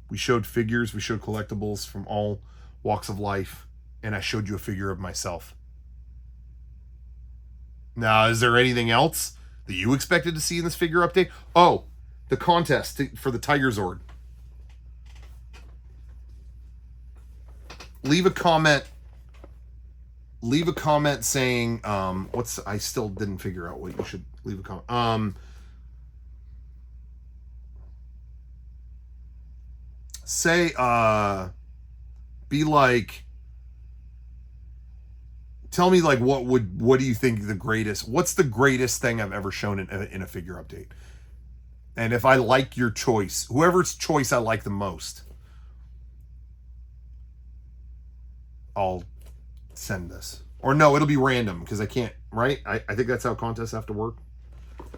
We showed figures, we showed collectibles from all walks of life, and I showed you a figure of myself. Now, is there anything else that you expected to see in this figure update? Oh, the contest for the Tiger Zord. Leave a comment saying I still didn't figure out what you should leave a comment. Say be like, tell me, like, what do you think what's the greatest thing I've ever shown in a figure update? And if I like your choice, whoever's choice I like the most, I'll send this. Or no, it'll be random, because I can't, right? I think that's how contests have to work.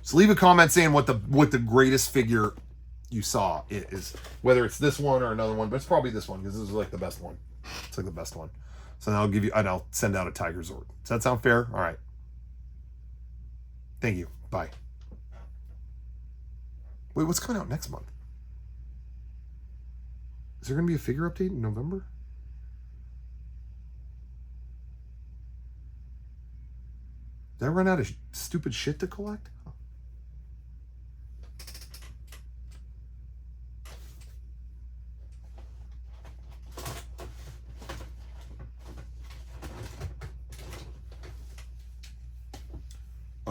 So leave a comment saying what the greatest figure you saw is, whether it's this one or another one, but it's probably this one, because this is like the best one. It's like the best one. So I'll give you, and I'll send out a Tiger Zord. Does that sound fair? All right. Thank you. Bye. Wait, what's coming out next month? Is there going to be a figure update in November? Did I run out of stupid shit to collect?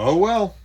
Oh well.